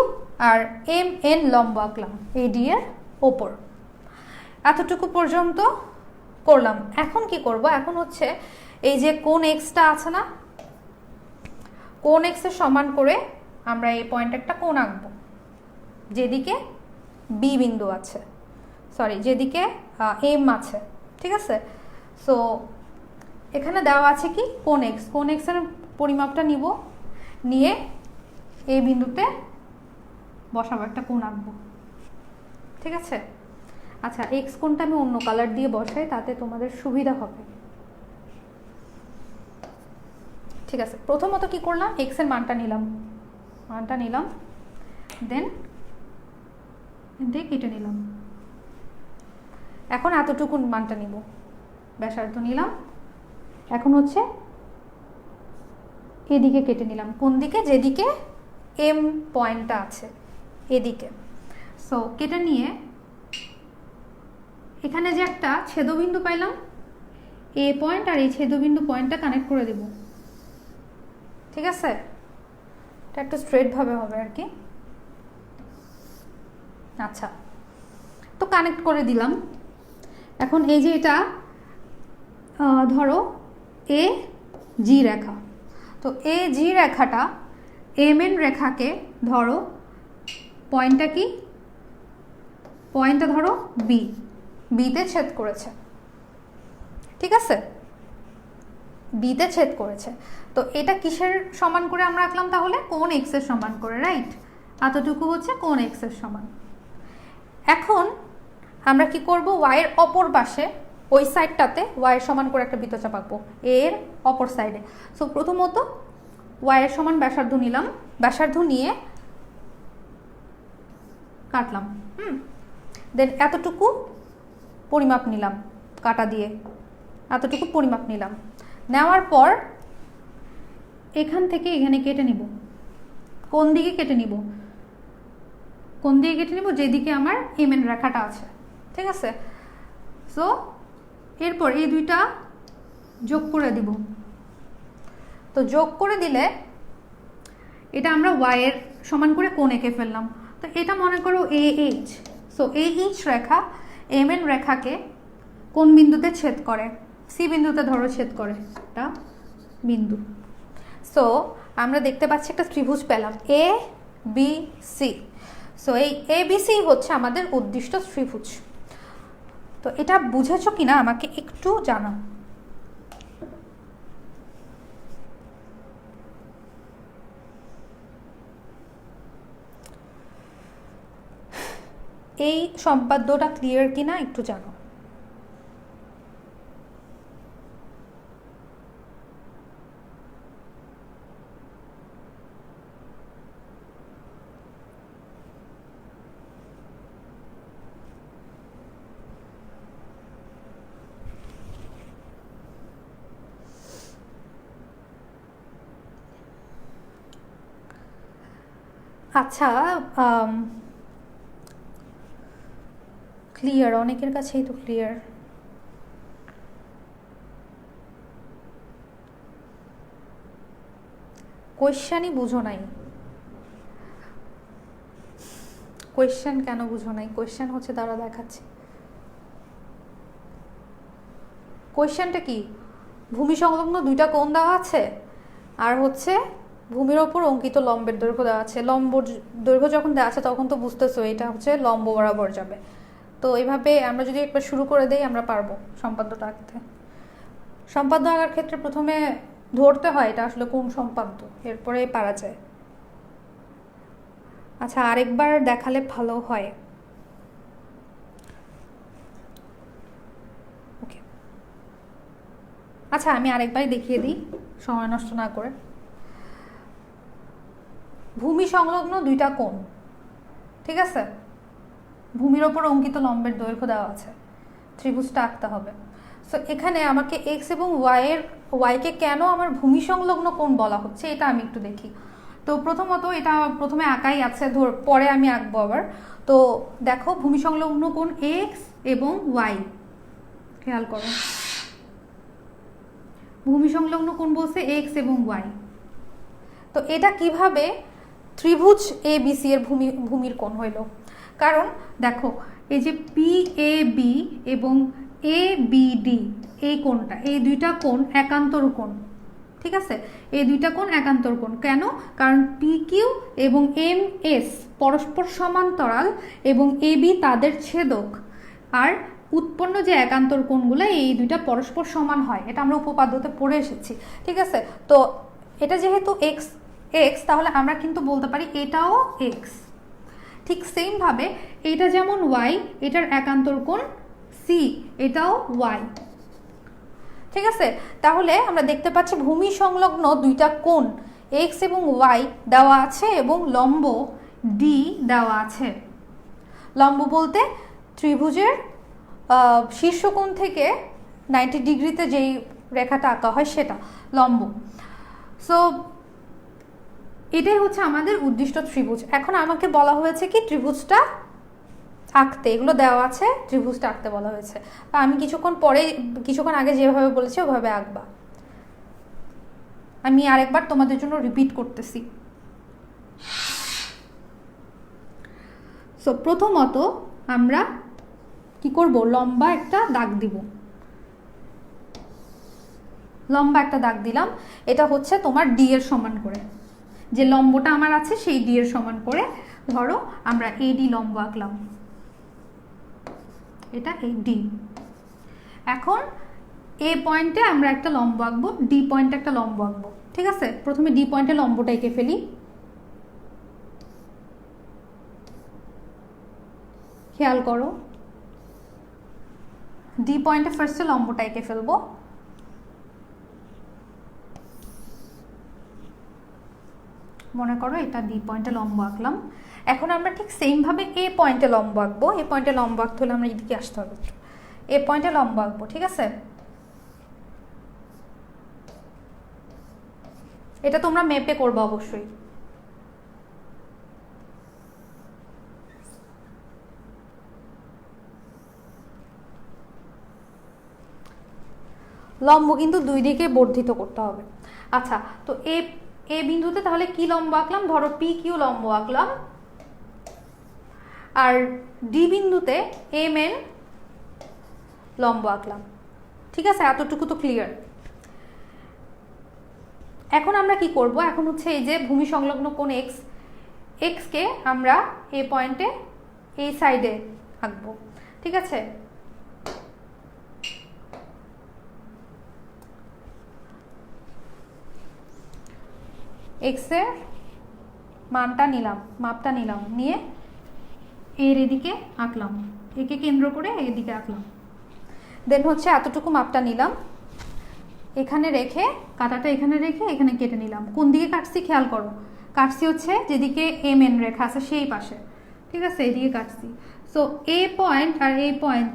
আর এম এন লম্ব আঁকলাম এডি এর ওপর। এতটুকু পর্যন্ত করলাম। এখন কি করব? এখন হচ্ছে এই যে কোণ এক্সটা আছে না, কোণ এক্স এর সমান করে আমরা এই পয়েন্ট একটা কোণ আঁকবো যেদিকে বি বিন্দু আছে, সরি যেদিকে এম আছে, ঠিক আছে? সো এখানে দেওয়া আছে কি কোণ এক্স, কোণ এক্স এর পরিমাপটা নিব, নিয়ে এই বিন্দুতে বসাবো, একটা কোণ আঁকবো, ঠিক আছে? আচ্ছা, এক্স কোণটা আমি অন্য কালার দিয়ে বসাই, তাতে তোমাদের সুবিধা হবে, ঠিক আছে? প্রথমত কি করলাম? এক্স এর মানটা নিলাম, দেন কেটে নিলাম। এখন এতটুকু মানটা নিব, ব্যাসার্ধ নিলাম। এখন হচ্ছে এদিকে কেটে নিলাম, কোন দিকে? যেদিকে এম পয়েন্টটা আছে এদিকে। সো কেটে নিয়ে এখানে যে একটা ছেদবিন্দু পাইলাম, এ পয়েন্ট আর এই ছেদবিন্দু পয়েন্টটা কানেক্ট করে দেব, ঠিক আছে? এটা একটু স্ট্রেট ভাবে হবে আর কি। আচ্ছা, তো কানেক্ট করে দিলাম। এখন এই যে এটা ধরো এ জি রেখা, তো এ জি রেখাটা এম এন রেখাকে ধরো পয়েন্টটা কি? পয়েন্টটা ধরো বিতে ছেদ করেছে, ঠিক আছে, বিতে ছেদ করেছে। তো এটা কিসের সমান করে আমরা আঁকলাম তাহলে? কোণ এক্স এর সমান করে, রাইট? এতটুকু হচ্ছে কোণ এক্স এর সমান। এখন আমরা কি করব, ওয়াই এর অপর পাশে ওই সাইডটাতে ওয়াই এর সমান করে একটা বৃত্তচাপ আঁকবো এর অপর সাইডে। সো প্রথমত ওয়াই এর সমান ব্যাসার্ধ নিলাম, ব্যাসার্ধ নিয়ে কাটলাম। দেন এতটুকু পরিমাপ নিলাম কাটা দিয়ে, এতটুকু পরিমাপ নিলাম। নেওয়ার পর এখান থেকে এখানে কেটে নিব। কোন দিকে কেটে নিব? কোন দিকে কেটে নিব? যেদিকে আমার এমএন রেখাটা আছে, ঠিক আছে? সো এরপর এই দুইটা যোগ করে দিব। তো যোগ করে দিলে এটা আমরা ওয়াই এর সমান করে কোণ এঁকে ফেললাম। তো এটা মনে করো এ এইচ। সো এই এইচ রেখা এমএন রেখাকে কোন বিন্দুতে ছেদ করে? সি বিন্দুতে ধরো ছেদ করে একটা বিন্দু। সো আমরা দেখতে পাচ্ছি একটা ত্রিভুজ পেলাম এ বি সি। সো এই এ বি সি হচ্ছে আমাদের উদ্দিষ্ট ত্রিভুজ। তো এটা বুঝেছো কিনা আমাকে একটু জানাও। এই সম্পাদ্যটা ক্লিয়ার কিনা একটু জানো। আচ্ছা, ক্লিয়ার? অনেকের কাছেই তো ক্লিয়ার। কোয়েশ্চেনই বুঝো নাই। কোয়েশ্চেন কেন বুঝো নাই? কোয়েশ্চেন হচ্ছে তারা দেখাচ্ছে। কোয়েশ্চেনটা কি? ভূমি সংলগ্ন দুইটা কোণ দেওয়া আছে, আর হচ্ছে ভূমির ওপর অঙ্কিত লম্বের দৈর্ঘ্য দেওয়া আছে। লম্ব দৈর্ঘ্য যখন দেওয়া আছে তখন তো বুঝতেছো এটা হচ্ছে লম্ব বরাবর যাবে। তো এইভাবে আমরা যদি একবার শুরু করে দেই আমরা পারবো সম্পাদ্যটা আঁকতে। সম্পাদ্য আঁকার ক্ষেত্রে প্রথমে ধরতে হয় এটা আসলে কোন সম্পাদ্য, এরপরে পারা যায়। আচ্ছা, আরেকবার দেখালে ভালো হয়। ওকে, আচ্ছা আমি আরেকবার দেখিয়ে দিই সময় নষ্ট না করে। ভূমি সংলগ্ন দুইটা কোণ, ঠিক আছে? ভূমির ওপর অঙ্কিত লম্বের দৈর্ঘ্য দেওয়া আছে, ত্রিভুজটা আঁকতে হবে। সো এখানে আমাকে এক্স এবং ওয়াইকে কেন আমার ভূমি সংলগ্ন কোণ বলা হচ্ছে এটা আমি একটু দেখি। তো প্রথমত এটা প্রথমে আঁকাই আছে, পরে আমি আঁকবো আবার। তো দেখো ভূমি সংলগ্ন কোণ এক্স এবং ওয়াই, খেয়াল করো ভূমি সংলগ্ন কোণ বলছে এক্স এবং ওয়াই। তো এটা কিভাবে ত্রিভুজ এ বি সি এর ভূমির কোণ হইল? কারণ দেখো এই যে পি এ বি এবং এ বি ডি এই কোণটা, এই দুইটা কোণ একান্তর কোণ, ঠিক আছে? এই দুইটা কোণ একান্তর কোণ কেন? কারণ পি কিউ এবং এম এস পরস্পর সমান্তরাল এবং এ বি তাদের ছেদক, আর উৎপন্ন যে একান্তর কোণগুলো এই দুইটা পরস্পর সমান হয়, এটা আমরা উপপাদ্যতে পড়ে এসেছি, ঠিক আছে? তো এটা যেহেতু এক্স এক্স, তাহলে আমরা কিন্তু বলতে পারি এটাও এক্স। ঠিক সেমভাবে এটা যেমন ওয়াই, এটার একান্তর কোণ সি, এটাও ওয়াই, ঠিক আছে? তাহলে আমরা দেখতে পাচ্ছি ভূমি সংলগ্ন দুইটা কোণ এক্স এবং ওয়াই দেওয়া আছে এবং লম্ব ডি দেওয়া আছে। লম্ব বলতে ত্রিভুজের শীর্ষকোণ থেকে 90 ডিগ্রিতে যেই রেখাটা আঁকা হয় সেটা লম্ব। সো এটাই হচ্ছে আমাদের উদ্দিষ্ট ত্রিভুজ। এখন আমাকে বলা হয়েছে কি ত্রিভুজটা আঁকতে, এগুলো দেওয়া আছে, ত্রিভুজটা আঁকতে বলা হয়েছে। আমি কিছুক্ষণ আগে যেভাবে বলেছি ওভাবে আঁকবা। আমি আরেকবার তোমাদের জন্য রিপিট করতেছি। সো প্রথমত আমরা কি করব, লম্বা একটা দাগ দিব। লম্বা একটা দাগ দিলাম, এটা হচ্ছে তোমার ডি এর সমান করে, যে লম্বটা আমার আছে সেই ডি এর সমান করে ধরো আমরা এডি লম্ব আঁকলাম, এটা এই ডি। এখন এ পয়েন্টে আমরা একটা লম্ব আঁকবো, ডি পয়েন্টে একটা লম্ব আঁকবো, ঠিক আছে। প্রথমে ডি পয়েন্টে লম্বটা এঁকে ফেলি, খেয়াল করো ডি পয়েন্টে ফার্স্টে লম্বটা এঁকে ফেলবো। মনে করো এটা ডি পয়েন্টে লম্ব আঁকলাম। এখন আমরা ঠিক সেম ভাবে এ পয়েন্টে লম্ব আঁকবো। এ পয়েন্টে লম্ব আঁকতে হলে আমরা এদিকে আসতে হবে, এ পয়েন্টে লম্ব আঁকবো, ঠিক আছে। এটা তোমরা মেপে করবে অবশ্যই। লম্ব কিন্তু দুই দিকে বর্ধিত করতে হবে। আচ্ছা, তো এ বিন্দুতে তাহলে কি লম্ব আঁকলাম? ধরো পি কিউ লম্ব আঁকলাম, আর ডি বিন্দুতে এম এন লম্ব আঁকলাম, ঠিক আছে। এতটুকু তো ক্লিয়ার। এখন আমরা কি করব? এখন হচ্ছে এই যে ভূমি সংলগ্ন কোণ এক্স, এক্সকে আমরা এ পয়েন্টে এই সাইডে আঁকবো, ঠিক আছে। এক্স এর মানটা নিলাম, মাপটা নিলাম, নিয়ে এর এদিকে আঁকলাম, একে কেন্দ্র করে এদিকে আঁকলাম। দেন হচ্ছে এতটুকু মাপটা নিলাম, এখানে রেখে কাঁটাটা এখানে রেখে এখানে কেটে নিলাম। কোন দিকে কাটছি খেয়াল করো, কাটছি হচ্ছে যেদিকে এম এন রেখা আছে সেই পাশে, ঠিক আছে, এদিকে কাটছি। সো এ পয়েন্ট আর এই পয়েন্ট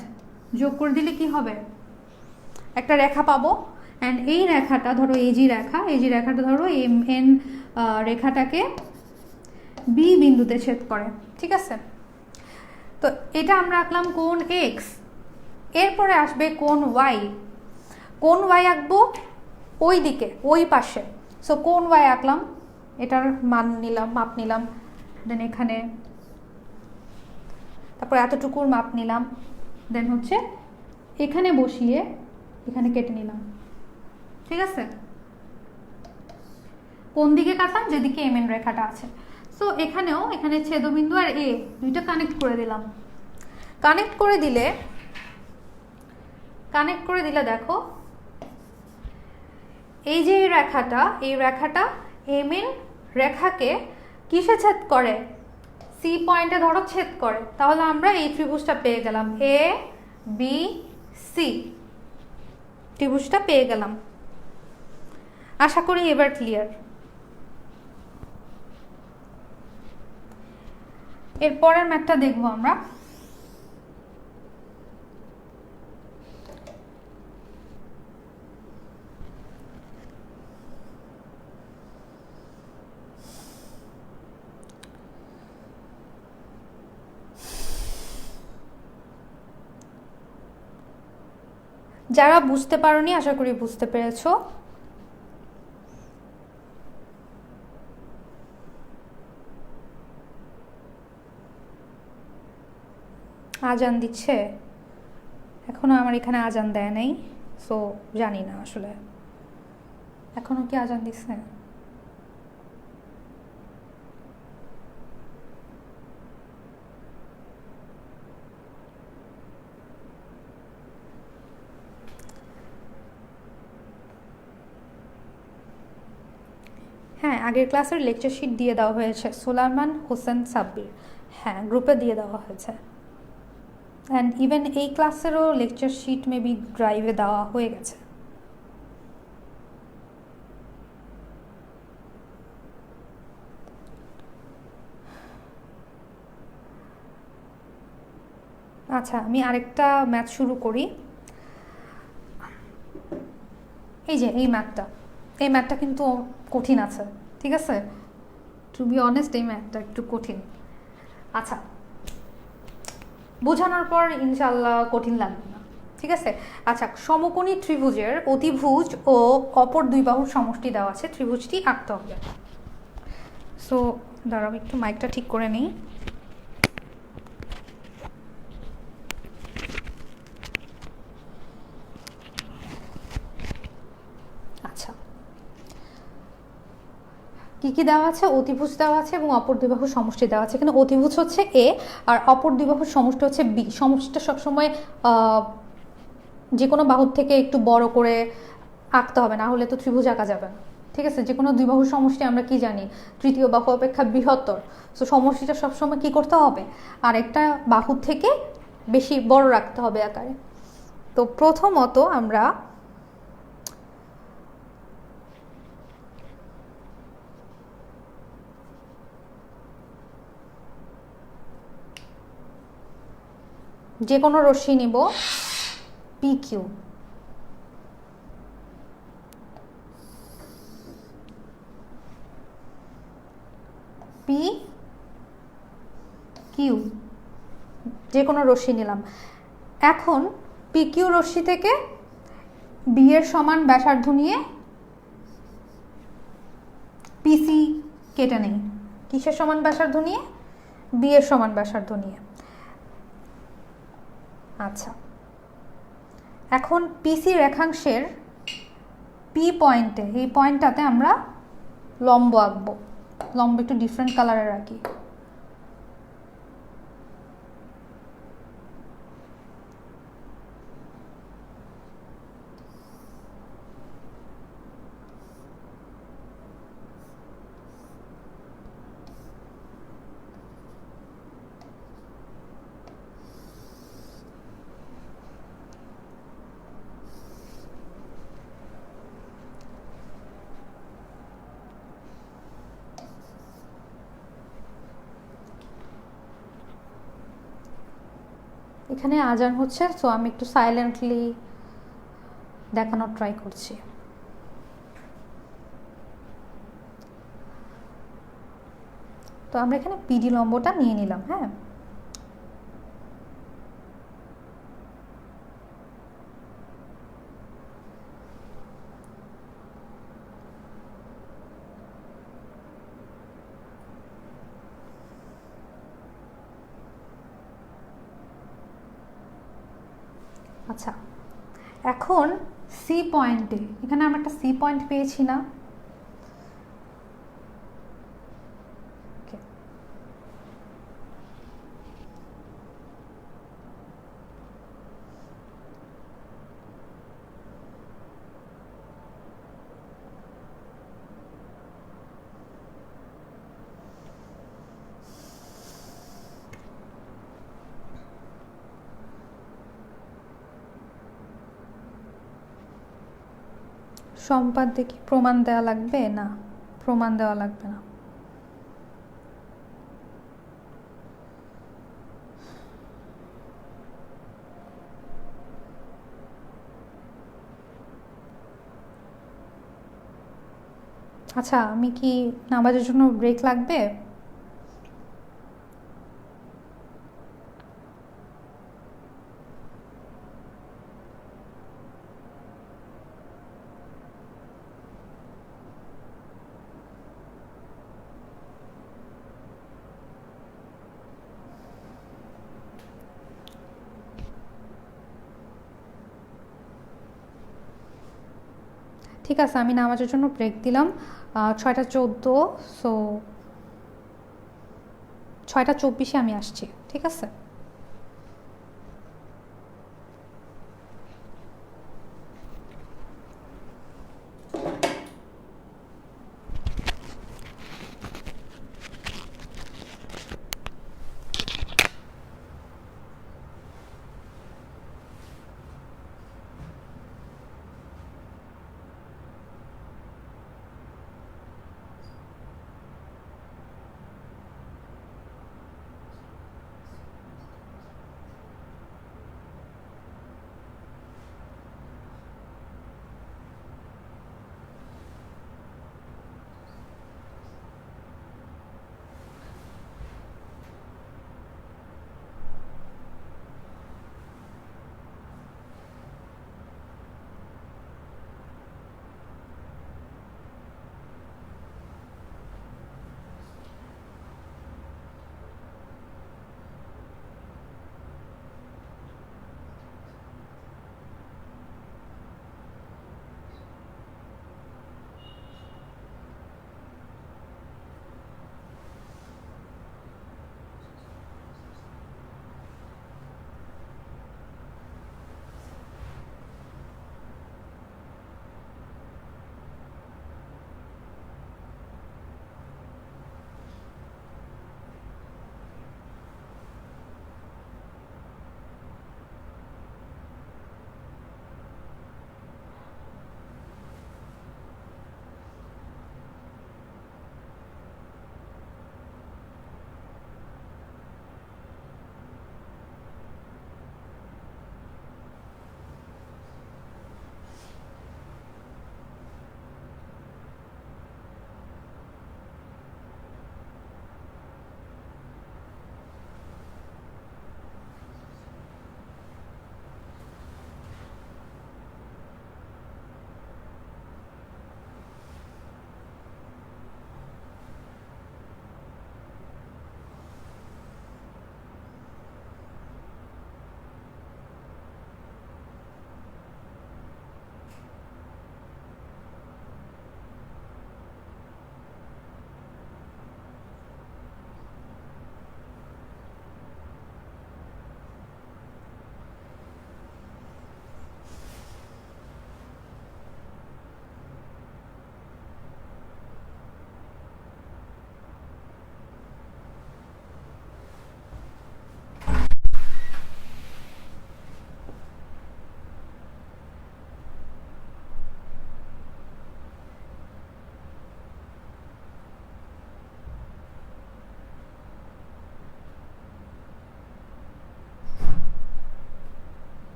যোগ করে দিলে কি হবে? একটা রেখা পাবো। অ্যান্ড এই রেখাটা ধরো এজি রেখা, এজি রেখাটা ধরো এম এন রেখাটাকে বি বিন্দুতে ছেদ করে, ঠিক আছে। তো এটা আমরা আঁকলাম কোণ এক্স। এরপরে আসবে কোণ ওয়াই। কোণ ওয়াই আঁকবো ওই দিকে, ওই পাশে। সো কোণ ওয়াই আঁকলাম, এটার মান নিলাম, মাপ নিলাম, দেন এখানে, তারপর এতটুকুর মাপ নিলাম, দেন হচ্ছে এখানে বসিয়ে এখানে কেটে নিলাম, ঠিক আছে। কোন দিকে কাটলাম? যেদিকে এম এন রেখাটা আছে। সো এখানেও এখানে ছেদবিন্দু আর এ দুইটা কানেক্ট করে দিলাম। কানেক্ট করে দিলে দেখো এই যে এই রেখাটা এম এন রেখাকে কিসে ছেদ করে? সি পয়েন্টে ধরো ছেদ করে। তাহলে আমরা এই ত্রিভুজটা পেয়ে গেলাম, এ বি সি ত্রিভুজটা পেয়ে গেলাম। আশা করি এবার ক্লিয়ার। এর পরের ম্যাথটা দেখবো আমরা। যারা বুঝতে পারোনি আশা করি বুঝতে পেরেছো। আজান দিচ্ছে, এখনো আমার এখানে আজান দেয় নাই, সো জানি না আসলে এখনো কি আজান দিচ্ছে। হ্যাঁ, আগের ক্লাসের লেকচার শিট দিয়ে দেওয়া হয়েছে, সুলাইমান হোসেন সাব্বির, হ্যাঁ গ্রুপে দিয়ে দেওয়া হয়েছে। অ্যান্ড ইভেন এই ক্লাসেরও লেকচার শিট মেবি ড্রাইভে দেওয়া হয়ে গেছে। আচ্ছা, আমি আরেকটা ম্যাথ শুরু করি। এই যে এই ম্যাথটা কিন্তু কঠিন আছে, ঠিক আছে। টু বি অনেস্ট এই ম্যাথটা একটু কঠিন। আচ্ছা, বোঝানোর পর ইনশাল্লাহ কঠিন লাগবে না, ঠিক আছে। আচ্ছা, সমকোণী ত্রিভুজের অতিভুজ ও অপর দুই বাহুর সমষ্টি দেওয়া আছে, ত্রিভুজটি আঁকতে হবে। সো দাঁড়াও একটু মাইকটা ঠিক করে নিই। আচ্ছা, কি কি দেওয়া আছে? অতিভুজ দেওয়া আছে এবং অপর দুই বাহুর সমষ্টি দেওয়া আছে। এখানে অতিভুজ হচ্ছে এ আর অপর দুই বাহুর সমষ্টি হচ্ছে বি। সমষ্টিটা সবসময় যে কোনো বাহুর থেকে একটু বড় করে আঁকতে হবে, না হলে তো ত্রিভুজ আঁকা যাবে না। ঠিক আছে, যে কোনো দুই বাহুর সমষ্টি আমরা কি জানি, তৃতীয় বাহু অপেক্ষা বৃহত্তর। সো সমষ্টিটা সবসময় কি করতে হবে, আর একটা বাহুর থেকে বেশি বড় রাখতে হবে আকারে। তো প্রথমত আমরা যে কোনো রশ্মি নিব পি কিউ। পি কিউ যে কোনো রশ্মি নিলাম। এখন পি কিউ রশ্মি থেকে বি এর সমান ব্যাসার্ধ নিয়ে পিসি কেটে নেই। কিসের সমান ব্যাসার্ধ নিয়ে? বি এর সমান ব্যাসার্ধ নিয়ে। আচ্ছা, এখন পিসি রেখাংশের পি পয়েন্টে, এই পয়েন্টটাতে আমরা লম্ব আঁকবো। লম্ব একটু ডিফারেন্ট কালারের রাখি। এখানে আজান হচ্ছে, সো আমি একটু সাইলেন্টলি দেখানোর ট্রাই করছি। তো আমরা এখানে পিডি লম্বটা নিয়ে নিলাম। হ্যাঁ, আচ্ছা, এখন সি পয়েন্টে, এখানে আমরা একটা সি পয়েন্ট পেয়েছি না? সম্পাদ দেখি প্রমাণ দেওয়া লাগবে? না, প্রমাণ দেওয়া লাগবে না। আচ্ছা, আমি কি নামাজের জন্য ব্রেক লাগবে? ঠিক আছে, আমি নামাজের জন্য ব্রেক দিলাম 6টা 14। সো 6টা 24-এ আমি আসছি। ঠিক আছে।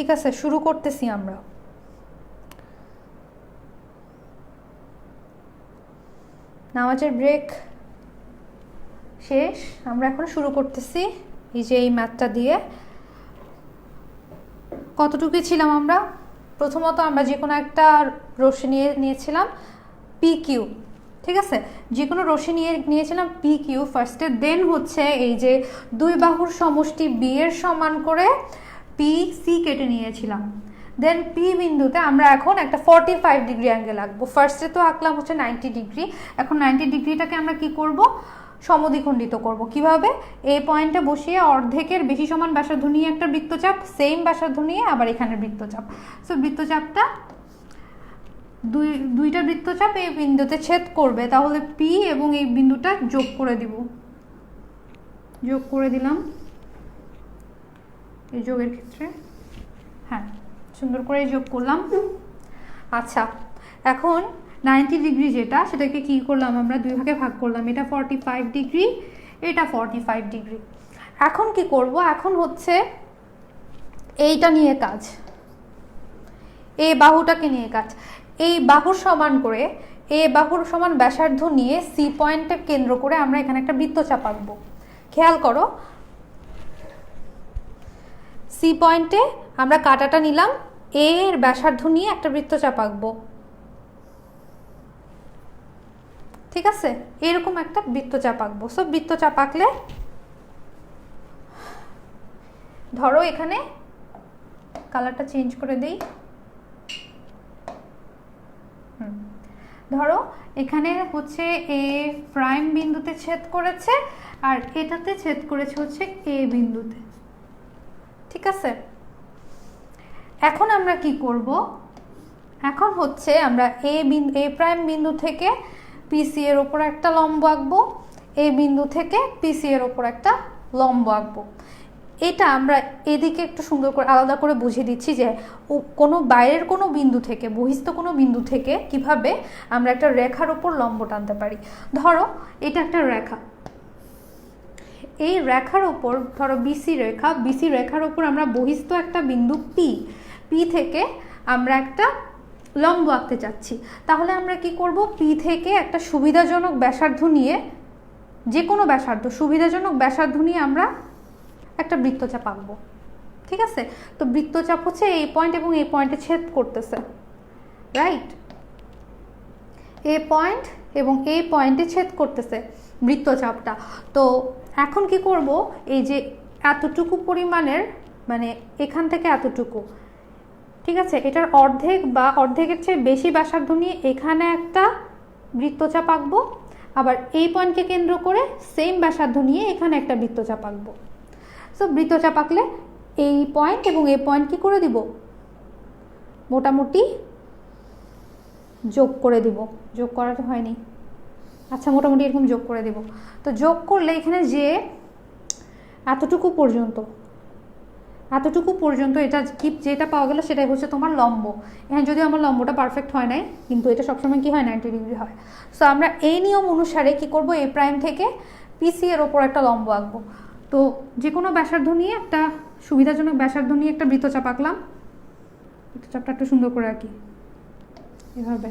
ঠিক আছে, শুরু করতেছি আমরা। নামাজের ব্রেক শেষ, আমরা এখন শুরু করতেছি এই যে এই ম্যাথটা দিয়ে। কতটুকু ছিলাম আমরা? প্রথমত আমরা যে কোনো একটা রশ্মি নিয়েছিলাম পি কিউ, ঠিক আছে, যে কোনো রশ্মি নিয়েছিলাম পি কিউ ফার্স্টে, দেন হচ্ছে এই যে দুই বাহুর সমষ্টি বি এর সমান করে পি সি কেটে নিয়েছিলাম। দেন পি বিন্দুতে আমরা এখন একটা 45 ডিগ্রি অ্যাঙ্গেল আঁকবো। ফার্স্টে তো আঁকলাম হচ্ছে 90 ডিগ্রি, এখন 90 ডিগ্রিটাকে আমরা কি করব, সমদ্বিখণ্ডিত করব। কিভাবে? এই পয়েন্টে বসিয়ে অর্ধেকের বেশি সমান ব্যাসার্ধ নিয়ে একটা বৃত্তচাপ, সেম ব্যাসার্ধ নিয়ে আবার এখানে বৃত্তচাপ। সো বৃত্তচাপটা দুইটা বৃত্তচাপ এই বিন্দুতে ছেদ করবে, তাহলে পি এবং এই বিন্দুটা যোগ করে দিব। যোগ করে দিলাম এই যোগের ক্ষেত্রে, হ্যাঁ সুন্দর করে যোগ করলাম। আচ্ছা, এখন 90 ডিগ্রি যেটা, সেটাকে কি করলাম আমরা, দুই ভাগে ভাগ করলাম। এটা 45 ডিগ্রি, এটা 45 ডিগ্রি। এখন কি করব, এখন হচ্ছে এইটা নিয়ে কাজ, এই বাহুটাকে নিয়ে কাজ। এই বাহুর সমান করে, এই বাহুর সমান ব্যাসার্ধ নিয়ে সি পয়েন্টে কেন্দ্র করে আমরা এখানে একটা বৃত্তচাপ আঁকবো। খেয়াল করো, সি পয়েন্টে আমরা কাটাটা নিলাম, এর ব্যাসার্ধ নিয়ে একটা বৃত্তচাপ আঁকবো, ঠিক আছে, এরকম একটা বৃত্তচাপ আঁকবো। সব বৃত্তচাপ আঁকলে ধরো এখানে কালারটা চেঞ্জ করে দেই, ধরো এখানে হচ্ছে এ প্রাইম বিন্দুতে ছেদ করেছে আর এটাতে ছেদ করেছে হচ্ছে এ বিন্দুতে, ঠিক আছে। এখন আমরা কি করব, এখন হচ্ছে আমরা এ প্রাইম বিন্দু থেকে পিসি এর ওপর একটা লম্ব আঁকবো, এ বিন্দু থেকে পিসি এর ওপর একটা লম্ব আঁকবো। এটা আমরা এদিকে একটু সুন্দর করে আলাদা করে বুঝিয়ে দিচ্ছি যে কোনো বাইরের কোনো বিন্দু থেকে, বহিস্থ কোনো বিন্দু থেকে কিভাবে আমরা একটা রেখার ওপর লম্ব টানতে পারি। ধরো এটা একটা রেখা, এই রেখার ওপর ধরো বিসি রেখা, বিসি রেখার ওপর আমরা বহিস্থ একটা বিন্দু পি থেকে আমরা একটা লম্ব আঁকতে চাচ্ছি। তাহলে আমরা কি করব, পি থেকে একটা সুবিধাজনক ব্যাসার্ধ নিয়ে, যে কোনো ব্যাসার্ধ, সুবিধাজনক ব্যাসার্ধ নিয়ে আমরা একটা বৃত্তচাপ আঁকবো, ঠিক আছে। তো বৃত্তচাপ হচ্ছে এই পয়েন্ট এবং এই পয়েন্টে ছেদ করতেছে, রাইট, এ পয়েন্ট এবং এই পয়েন্টে ছেদ করতেছে বৃত্তচাপটা। তো এখন কি করব, এই যে এতটুকু পরিমাণের, মানে এখান থেকে এতটুকু, ঠিক আছে, এটার অর্ধেক বা অর্ধেকের চেয়ে বেশি ব্যাসার্ধ নিয়ে এখানে একটা বৃত্তচাপ আঁকবো, আবার এই পয়েন্টকে কেন্দ্র করে সেম ব্যাসার্ধ নিয়ে এখানে একটা বৃত্তচাপ আঁকবো। সো বৃত্তচাপ আঁকলে এই পয়েন্ট এবং এই পয়েন্ট কি করে দিব, মোটামুটি যোগ করে দিব। যোগ করা তো হয়নি, আচ্ছা মোটামুটি এরকম যোগ করে দিব। তো যোগ করলে এখানে যে এতটুকু পর্যন্ত এটা কি, যেটা পাওয়া গেল সেটাই হচ্ছে তোমার লম্ব। এখানে যদিও আমার লম্বটা পারফেক্ট হয় নাই, কিন্তু এটা সবসময় কি হয়, 90 ডিগ্রি হয়। সো আমরা এই নিয়ম অনুসারে কি করব, এ প্রাইম থেকে পিসি এর ওপর একটা লম্ব আঁকবো। তো যে কোনো ব্যাসার্ধ নিয়ে, একটা সুবিধাজনক ব্যাসার্ধ নিয়ে একটা বৃত্তচাপ আঁকলাম। বৃত্তচাপটা একটু সুন্দর করে আঁকি এভাবে।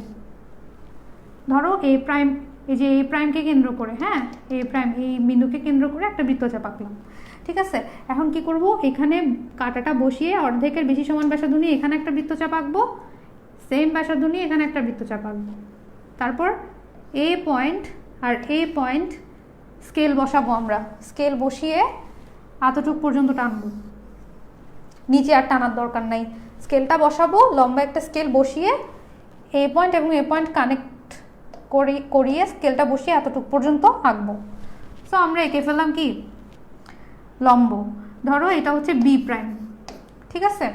ধরো এ প্রাইম, এই যে এ প্রাইমকে কেন্দ্র করে, হ্যাঁ এ প্রাইম এই বিন্দুকে কেন্দ্র করে একটা বৃত্তচাপ আঁকলাম, ঠিক আছে। এখন কি করব, এখানে কাটাটা বসিয়ে অর্ধেকের বেশি সমান ব্যাসার্ধ নিয়ে এখানে একটা বৃত্তচাপ আঁকবো, সেম ব্যাসার্ধ নিয়ে এখানে একটা বৃত্তচাপ আঁকবো। তারপর এ পয়েন্ট আর এ পয়েন্ট স্কেল বসাবো, আমরা স্কেল বসিয়ে এতটুকু পর্যন্ত টানবো, নিচে আর টানার দরকার নাই। স্কেলটা বসাবো, লম্বা একটা স্কেল বসিয়ে এ পয়েন্ট এবং এ পয়েন্ট কানেক্ট করিয়ে স্কেলটা বসিয়ে এতটুকু পর্যন্ত আঁকবো। সো আমরা এঁকে ফেললাম কি, লম্ব। ধরো এটা হচ্ছে বি প্রাইম, ঠিক আছে,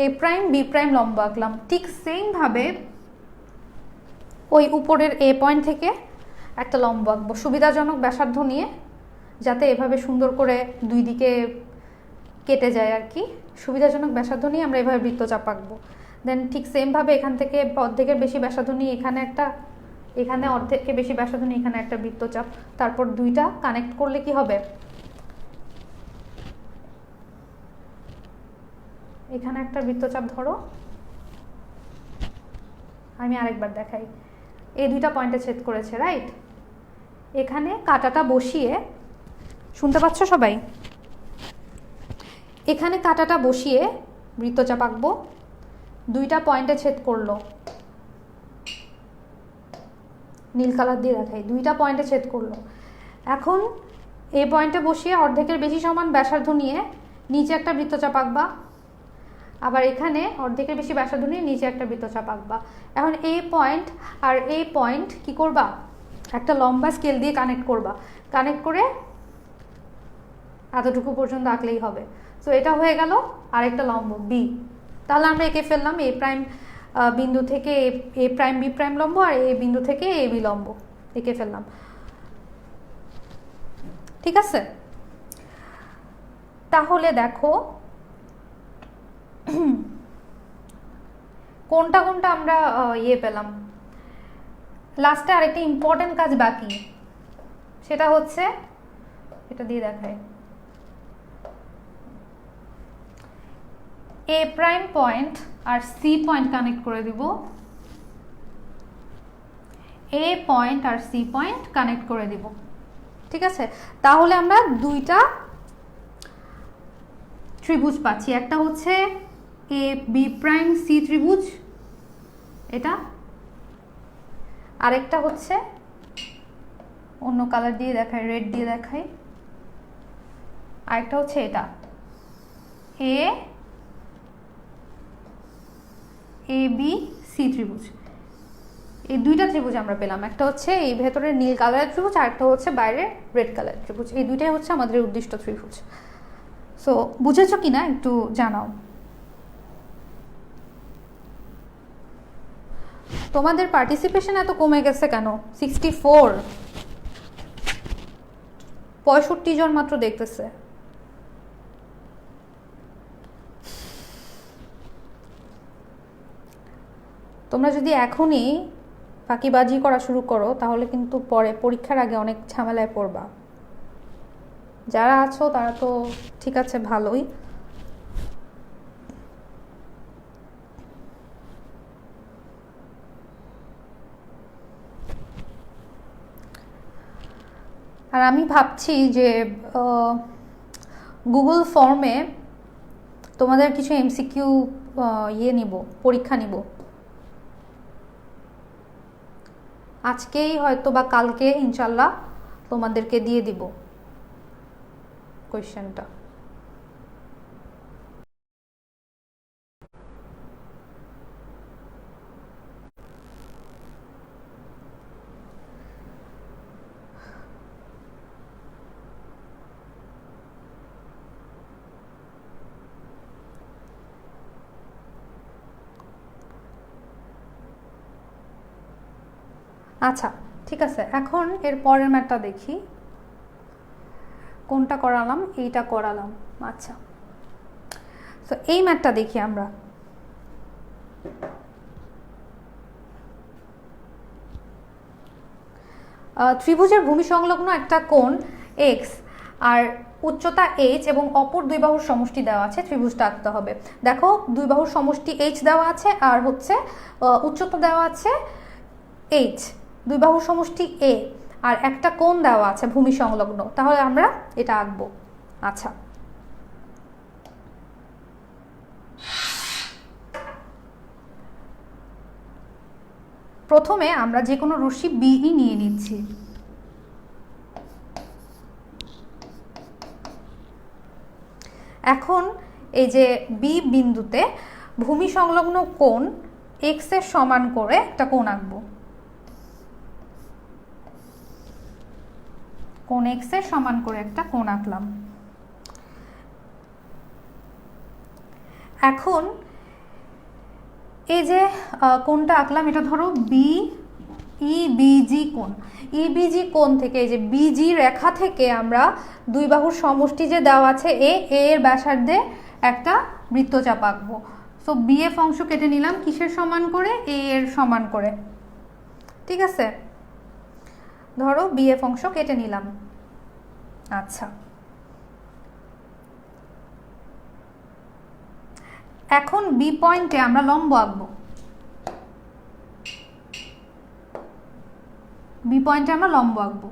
এ প্রাইম বি প্রাইম লম্ব আঁকলাম। ঠিক সেমভাবে ওই উপরের এ পয়েন্ট থেকে একটা লম্ব আঁকবো, সুবিধাজনক ব্যাসার্ধ নিয়ে, যাতে এভাবে সুন্দর করে দুই দিকে কেটে যায় আর কি। সুবিধাজনক ব্যাসার্ধ নিয়ে আমরা এভাবে বৃত্তচাপ আঁকবো। দেন ঠিক সেমভাবে এখান থেকে অর্ধেকের বেশি ব্যাসার্ধ নিয়ে এখানে একটা, এখানে অর্ধেকের বেশি ব্যাসার্ধ নিয়ে এখানে একটা বৃত্তচাপ। তারপর দুইটা কানেক্ট করলে কি হবে, এখানে একটা বৃত্তচাপ ধরো, আমি আরেকবার দেখাই। এই দুইটা পয়েন্টে ছেদ করেছে, রাইট? এখানে কাঁটাটা বসিয়ে, শুনতে পাচ্ছ সবাই? এখানে কাঁটাটা বসিয়ে বৃত্তচাপ আঁকবো, দুইটা পয়েন্টে ছেদ করলো, নীল কালার দিয়ে দেখাই, দুইটা পয়েন্টে ছেদ করলো। এখন এই পয়েন্টে বসিয়ে অর্ধেকের বেশি সমান ব্যাসার্ধ নিয়ে নিচে একটা বৃত্তচাপ আঁকবা, আবার এখানে অর্ধেকের বেশি ব্যাসার্ধ নিয়ে নিচে একটা বৃত্তচাপ আঁকবা। এখন এই পয়েন্ট আর এই পয়েন্ট কি করবা, একটা লম্বা স্কেল দিয়ে কানেক্ট করবা, কানেক্ট করে এতটুকু পর্যন্ত আঁকলেই হবে। সো এটা হয়ে গেল আরেকটা লম্ব বি। তাহলে আমরা এঁকে ফেললাম এ প্রাইম বিন্দু থেকে এ প্রাইম বি প্রাইম লম্ব, আর এ বিন্দু থেকে এ বি লম্ব এঁকে ফেললাম। ঠিক আছে, তাহলে দেখো কোনটা কোনটা আমরা ইয়ে পেলাম। লাস্টে আরেকটা ইম্পর্টেন্ট কাজ বাকি, সেটা হচ্ছে এটা দিয়ে দেখায়, এ প্রাইম পয়েন্ট আর সি পয়েন্ট কানেক্ট করে দিব, এ পয়েন্ট আর সি পয়েন্ট কানেক্ট করে দিব। ঠিক আছে, তাহলে আমরা দুইটা ত্রিভুজ পাচ্ছি, একটা হচ্ছে এ বি প্রাইম সি ত্রিভুজ এটা, আরেকটা হচ্ছে অন্য কালার দিয়ে দেখায়, রেড দিয়ে দেখায়, আরেকটা হচ্ছে এটা এ এ বি সি ত্রিভুজ। এই দুইটা ত্রিভুজ আমরা পেলাম, একটা হচ্ছে এই ভেতরের নীল কালারের ত্রিভুজ, আর একটা হচ্ছে বাইরের রেড কালারের ত্রিভুজ। এই দুইটাই হচ্ছে আমাদের উদ্দিষ্ট ত্রিভুজ। সো বুঝেছো কিনা একটু জানাও। তোমাদের পার্টিসিপেশন এত কমে গেছে কেন? 64, 65 জন মাত্র দেখতেছে। তোমরা যদি এখনই ফাঁকিবাজি করা শুরু করো তাহলে কিন্তু পরে পরীক্ষার আগে অনেক ঝামেলায় পড়বা। যারা আছো তারা তো ঠিক আছে, ভালোই। আর আমি ভাবছি যে গুগল ফর্মে তোমাদের কিছু এমসিকিউ ইয়ে নিব, পরীক্ষা নিব আজকেই, হয়তো বা কালকে ইনশাল্লাহ তোমাদেরকে দিয়ে দিব কোয়েশ্চেনটা। আচ্ছা ঠিক আছে, এখন এর পরের ম্যাথটা দেখি, কোনটা করালাম, এইটা করালাম। আচ্ছা, তো এই ম্যাথটা দেখি আমরা। ত্রিভুজের ভূমি সংলগ্ন একটা কোণ এক্স আর উচ্চতা এইচ এবং অপর দুই বাহুর সমষ্টি দেওয়া আছে, ত্রিভুজটা আঁকতে হবে। দেখো দুই বাহুর সমষ্টি এইচ দেওয়া আছে আর হচ্ছে উচ্চতা দেওয়া আছে এইচ, দুই বাহুর সমষ্টি এ, আর একটা কোণ দেওয়া আছে ভূমি সংলগ্ন। তাহলে আমরা এটা আঁকবো। আচ্ছা, প্রথমে আমরা যে কোনো রশ্মি বিই নিয়ে নিচ্ছি। এখন এই যে বি বিন্দুতে ভূমি সংলগ্ন কোণ এক্স এর সমান করে একটা কোণ আঁকবো, কোণ এক্স এর সমান করে একটা কোণ আঁকলাম। এখন এই যে কোণটা আঁকলাম, এটা ধরো বি ইবিজি কোণ। ইবিজি কোণ থেকে এই যে বিজি রেখা থেকে আমরা দুই বাহুর সমষ্টি যে দেওয়া আছে এ এর ব্যাসার্ধে একটা বৃত্তচাপ আঁকবো। সো বিএফ অংশ কেটে নিলাম কিসের সমান করে, এ এর সমান করে। ঠিক আছে, ধরো বিএফ অংশ কেটে নিলাম। আচ্ছা, এখন বি পয়েন্টে আমরা লম্ব আঁকবো। বি পয়েন্টে আমরা লম্ব আঁকবো।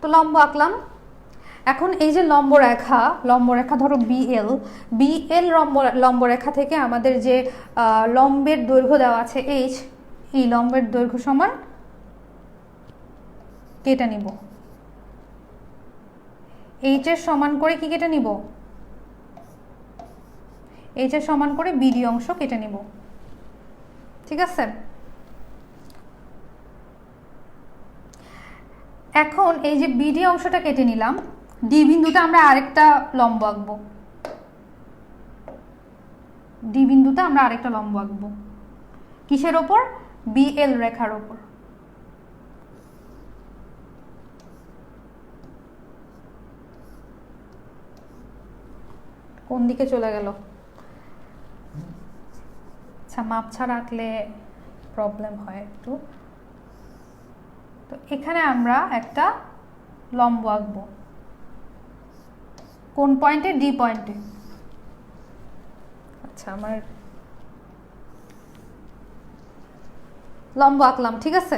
তো লম্ব আঁকলাম। এখন এই যে লম্বরেখা ধরো বিএল লম্বরেখা থেকে আমাদের যে লম্বের দৈর্ঘ্য দেওয়া আছে এইচ, এই লম্বের দৈর্ঘ্য সমান কেটে নিব। এইচ এর সমান করে কি কেটে নিব? এইচ এর সমান করে বিডি অংশ কেটে নিব। ঠিক আছে, এখন এই যে বিডি অংশটা কেটে নিলাম, ডি বিন্দুতে আমরা আরেকটা লম্ব আঁকবো। ডি বিন্দুতে আমরা আরেকটা লম্ব আঁকবো কিসের ওপর? বিএল রেখার ওপর। কোন দিকে চলে গেল? আচ্ছা, মাপ ছাড়া আঁকলে প্রবলেম হয় একটু। তো এখানে আমরা একটা লম্ব আঁকবো। কোন পয়েন্টে? ডি পয়েন্টে। আচ্ছা, আমার লম্ব আঁকলাম, ঠিক আছে।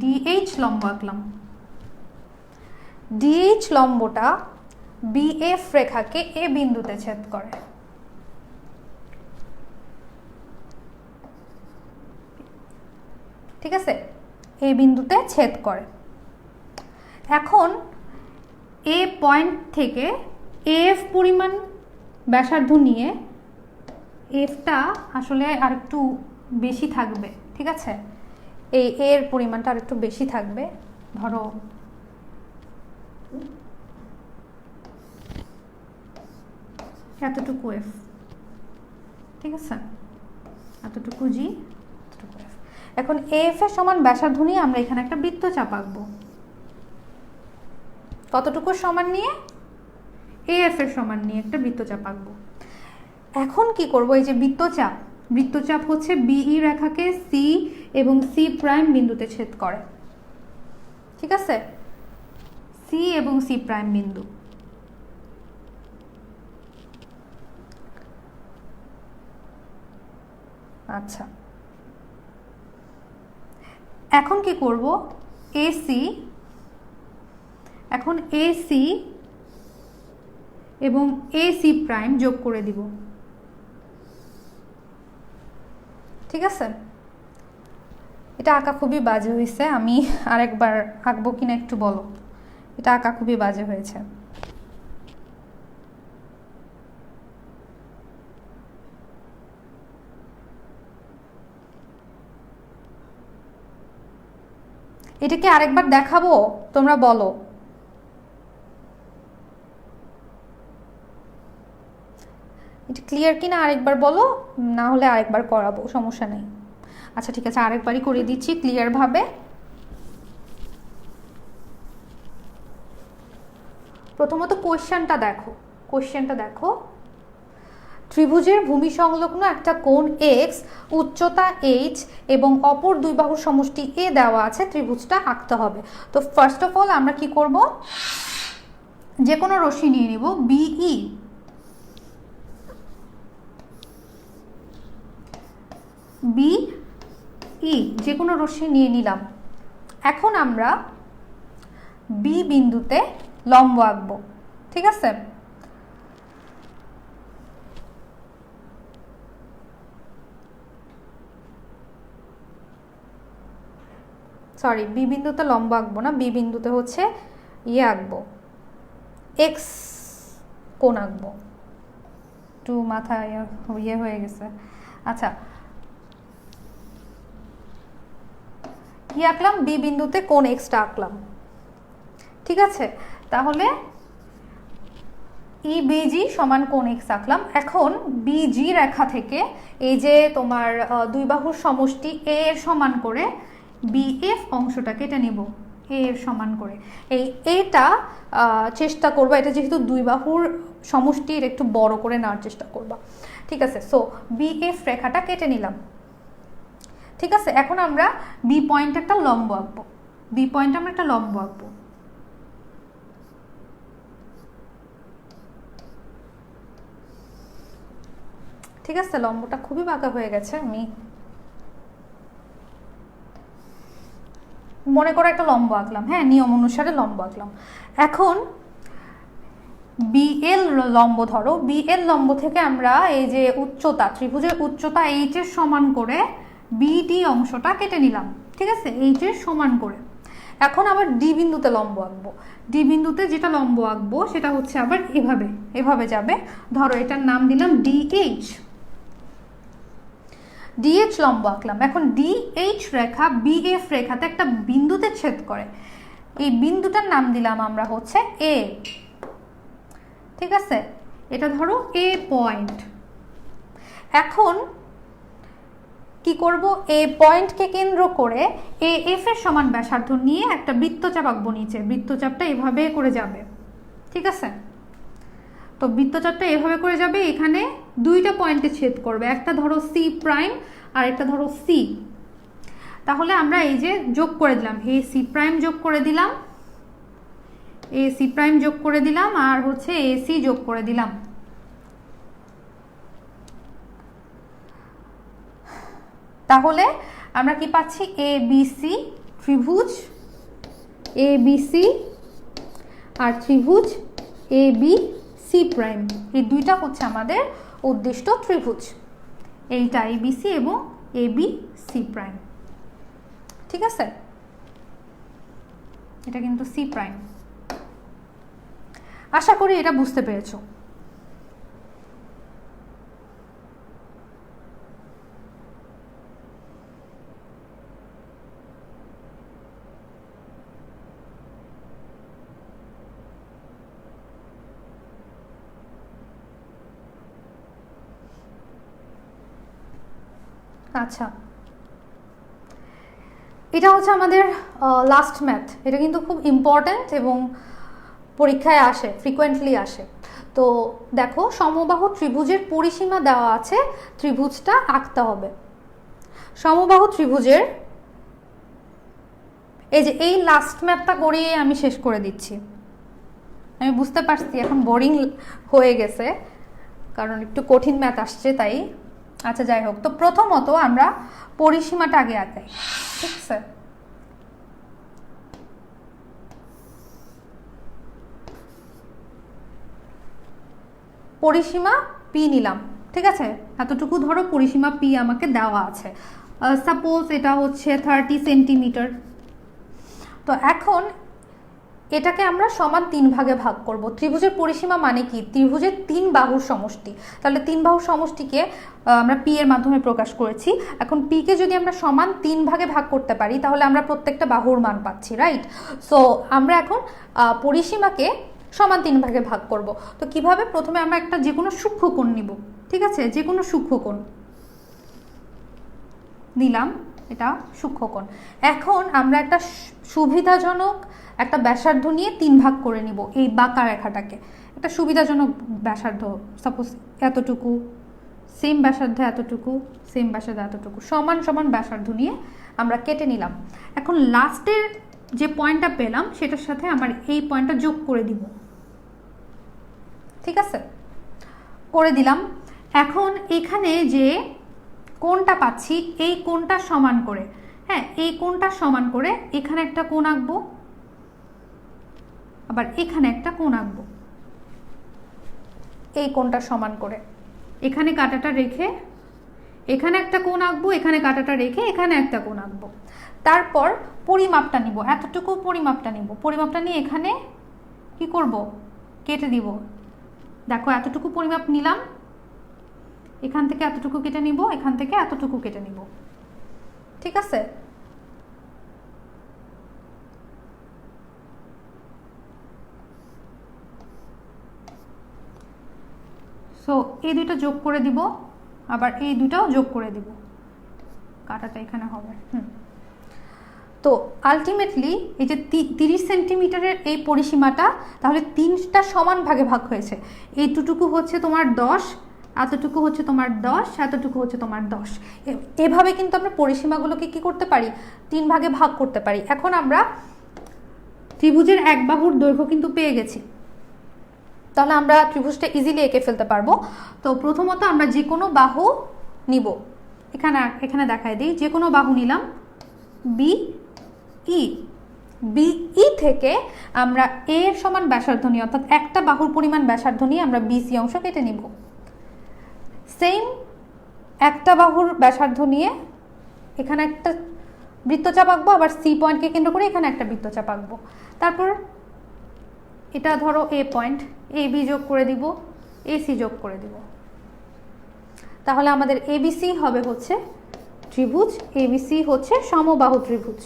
ডিএইচ লম্ব আঁকলাম। ডিএইচ লম্বটা বিএফ রেখাকে এ বিন্দুতে ছেদ করে। ঠিক আছে, এই বিন্দুতে ছেদ করে। এখন এ পয়েন্ট থেকে এফ পরিমাণ ব্যাসার্ধ নিয়ে, এফটা আসলে আর একটু বেশি থাকবে, ঠিক আছে, এই এর পরিমাণটা আর একটু বেশি থাকবে। ধরো এতটুকু এফ, ঠিক আছে, এতটুকু জি, এতটুকু এফ। এখন এফ এর সমান ব্যাসার্ধ নিয়ে আমরা এখানে একটা বৃত্তচাপ আঁকবো। কতটুকু সমান নিয়ে? এফ এর সমান নিয়ে একটা বৃত্তচাপ আঁকবো। এখন কি করব? এই যে বৃত্তচাপ হচ্ছে বিই রেখাকে সি এবং সি প্রাইম বিন্দুতে ছেদ করে। ঠিক আছে, সি এবং সি প্রাইম বিন্দু। আচ্ছা, এখন কি করব? এসি, এখন এসি এবং এসি প্রাইম যোগ করে দিব। ঠিক আছে, এটা আঁকা খুবই বাজে হয়েছে, আমি আরেকবার আঁকবো কিনা একটু বলো। এটা আঁকা খুবই বাজে হয়েছে। এটাকে আরেকবার দেখাবো? তোমরা বলো। এটা ক্লিয়ার কিনা আরেকবার বলো, না হলে আরেকবার করাবো, সমস্যা নেই। আচ্ছা ঠিক আছে, আরেকবারই করে দিচ্ছি ক্লিয়ার ভাবে। প্রথমত কোশ্চেনটা দেখো। ত্রিভুজের ভূমি সংলগ্ন একটা কোণ এক্স, উচ্চতা এইচ এবং অপর দুই বাহুর সমষ্টি এ দেওয়া আছে, ত্রিভুজটা আঁকতে হবে। তো ফার্স্ট অফ অল আমরা কি করব? যে কোনো রশ্মি নিয়ে নিব, বিই। যে কোনো রশ্মি নিয়ে নিলাম। এখন আমরা বি বিন্দুতে লম্ব আঁকবো। ঠিক আছে, সরি, বি বিন্দুতে লম্ব আঁকবো না, বি বিন্দুতে হচ্ছে ইয়ে আঁকবো, এক্স কোণ আঁকবো। একটু মাথায় ইয়ে হয়ে গেছে। আচ্ছা, কি আঁকলাম? বি বিন্দুতে কোণ এক্সটা আঁকলাম। ঠিক আছে, তাহলে ই বিজি সমান কোণ এক্স আঁকলাম। এখন বিজি রেখা থেকে এই যে তোমার দুই বাহুর সমষ্টি এ এর সমান করে বিএফ অংশটা কেটে নিব। এ এর সমান করে। এই এটা চেষ্টা করবা, এটা যেহেতু দুই বাহুর সমষ্টির, একটু বড় করে নেওয়ার চেষ্টা করবা, ঠিক আছে। সো বিএফ রেখাটা কেটে নিলাম, ঠিক আছে। এখন আমরা বি পয়েন্ট একটা লম্ব আঁকবো, বি পয়েন্ট আমরা একটা লম্ব আঁকবো। ঠিক আছে, লম্বটা খুবই বাঁকা হয়ে গেছে, আমি মনে করে একটা লম্ব আঁকলাম, হ্যাঁ নিয়ম অনুসারে লম্ব আঁকলাম। এখন বিএল লম্ব ধরো, বিএল লম্ব থেকে আমরা এই যে উচ্চতা, ত্রিভুজের উচ্চতা এইচ এর সমান করে বিডি অংশটা কেটে নিলাম, ঠিক আছে, এইচ এর সমান করে। এখন আবার ডি বিন্দুতে লম্ব আঁকবো, ডি বিন্দুতে যেটা লম্ব আঁকবো সেটা হচ্ছে আবার এভাবে, এভাবে যাবে। ধরো এটার নাম দিলাম ডিএইচ, ডিএইচ লম্ব আঁকলাম। এখন ডিএইচ রেখা বিএফ রেখাতে একটা বিন্দুতে ছেদ করে, এই বিন্দুটার নাম দিলাম আমরা হচ্ছে এ, ঠিক আছে, এটা ধরো এ পয়েন্ট। এখন কি করব, এ পয়েন্টকে কেন্দ্র করে এ এফ এর সমান ব্যাসার্ধ নিয়ে একটা বৃত্তচাপ আঁকবো নিচে, বৃত্তচাপটা এভাবে করে যাবে, ঠিক আছে। তো বৃত্তচাপটা এভাবে করে যাবে, এখানে দুইটা পয়েন্টে ছেদ করবে, একটা ধরো সি প্রাইম আর একটা ধরো সি। তাহলে আমরা এই যে যোগ করে দিলাম, এ সি প্রাইম যোগ করে দিলাম, এ সি প্রাইম যোগ করে দিলাম, আর হচ্ছে এ সি যোগ করে দিলাম। তাহলে আমরা কি পাচ্ছি, এ বি সি ত্রিভুজ, এ বি সি আর ত্রিভুজ এ বি সি প্রাইম, এই দুইটা হচ্ছে আমাদের উদ্দিষ্ট ত্রিভুজ, এইটা এ বি সি এবং এ বি সি প্রাইম, ঠিক আছে। এটা কিন্তু সি প্রাইম। আশা করি এটা বুঝতে পেরেছো। আচ্ছা, এটা হচ্ছে আমাদের লাস্ট ম্যাথ, এটা কিন্তু খুব ইম্পর্ট্যান্ট এবং পরীক্ষায় আসে, ফ্রিকোয়েন্টলি আসে। তো দেখো, সমবাহু ত্রিভুজের পরিসীমা দেওয়া আছে, ত্রিভুজটা আঁকতে হবে। সমবাহু ত্রিভুজের এই যে এই লাস্ট ম্যাথটা করিয়ে আমি শেষ করে দিচ্ছি। আমি বুঝতে পারছি এখন বোরিং হয়ে গেছে, কারণ একটু কঠিন ম্যাথ আসছে তাই। আচ্ছা যাই হোক, তো প্রথমত আমরা পরিসীমাটা আগে আঁকাই, ঠিক আছে। পরিসীমা পি নিলাম, ঠিক আছে, এতটুকু ধরো পরিসীমা পি আমাকে দেওয়া আছে। সাপোজ এটা হচ্ছে 30 সেন্টিমিটার। তো এখন এটাকে আমরা সমান 3 ভাগে ভাগ করব। ত্রিভুজের পরিসীমা মানে কি, ত্রিভুজের 3 বাহুর সমষ্টি। তাহলে 3 বাহুর সমষ্টিকে আমরা পি এর মাধ্যমে প্রকাশ করেছি। এখন পি কে যদি আমরা সমান 3 ভাগে ভাগ করতে পারি তাহলে আমরা প্রত্যেকটা বাহুর মান পাচ্ছি, রাইট। সো আমরা এখন পরিসীমাকে সমান 3 ভাগে ভাগ করব। তো কিভাবে, প্রথমে আমরা একটা যে কোনো সূক্ষ্মকোণ নিব, ঠিক আছে, যে কোনো সূক্ষ্মকোণ নিলাম, এটা সূক্ষ্মকোণ। এখন আমরা একটা সুবিধাজনক একটা ব্যাসার্ধ নিয়ে 3 ভাগ করে নিব এই বাঁকা রেখাটাকে, একটা সুবিধাজনক ব্যাসার্ধ, সাপোজ এতটুকু, সেম ব্যাসার্ধ এতটুকু, সেম ব্যাসার্ধ এতটুকু, সমান সমান ব্যাসার্ধ নিয়ে আমরা কেটে নিলাম। এখন লাস্টের যে পয়েন্টটা পেলাম সেটার সাথে আমার এই পয়েন্টটা যোগ করে দিব, ঠিক আছে, করে দিলাম। এখন এখানে যে কোণটা পাচ্ছি এই কোণটা সমান করে, হ্যাঁ এই কোণটা সমান করে এখানে একটা কোণ আঁকবো, আবার এখানে একটা কোণ আঁকবো, এই কোণটা সমান করে এখানে কাঁটাটা রেখে এখানে একটা কোণ আঁকবো, এখানে কাঁটাটা রেখে এখানে একটা কোণ আঁকবো। তারপর পরিমাপটা নিব, এতটুকু পরিমাপটা নিব, পরিমাপটা নিয়ে এখানে কি করব, কেটে দিব। দেখো এতটুকু পরিমাপ নিলাম, এখান থেকে এতটুকু কেটে নিব, এখান থেকে এতটুকু কেটে নিব, ঠিক আছে। সো এই দুইটা যোগ করে দিব, আবার এই দুইটাও যোগ করে দিব, কাটাটা এখানে হবে। তো আলটিমেটলি এই যে 30 সেন্টিমিটারের এই পরিসীমাটা তাহলে 3টা সমান ভাগে ভাগ হয়েছে। এইটুকু হচ্ছে তোমার 10, এতটুকু হচ্ছে তোমার 10, এতটুকু হচ্ছে তোমার 10। এভাবে কিন্তু আমরা পরিসীমাগুলোকে কি করতে পারি, 3 ভাগে ভাগ করতে পারি। এখন আমরা ত্রিভুজের এক বাহুর দৈর্ঘ্য কিন্তু পেয়ে গেছি, তাহলে আমরা ত্রিভুজটা ইজিলি এঁকে ফেলতে পারবো। তো প্রথমত আমরা যে কোনো বাহু নিব, এখানে দেখাই দিই, যে কোনো বাহু নিলাম বি ই। বিই থেকে আমরা এ এর সমান ব্যাসার্ধ নিয়ে, অর্থাৎ একটা বাহুর পরিমাণ ব্যাসার্ধ নিয়ে আমরা বিসি অংশ কেটে নিব। সেম একটা বাহুর ব্যাসার্ধ নিয়ে এখানে একটা বৃত্তচাপ আঁকবো, আবার সি পয়েন্টকে কেন্দ্র করে এখানে একটা বৃত্তচাপ আঁকবো। তারপর এটা ধরো এ পয়েন্ট, এ বি যোগ করে দিব, এ সি যোগ করে দিব। তাহলে আমাদের এবিসি হবে হচ্ছে ত্রিভুজ, এবিসি হচ্ছে সমবাহু ত্রিভুজ।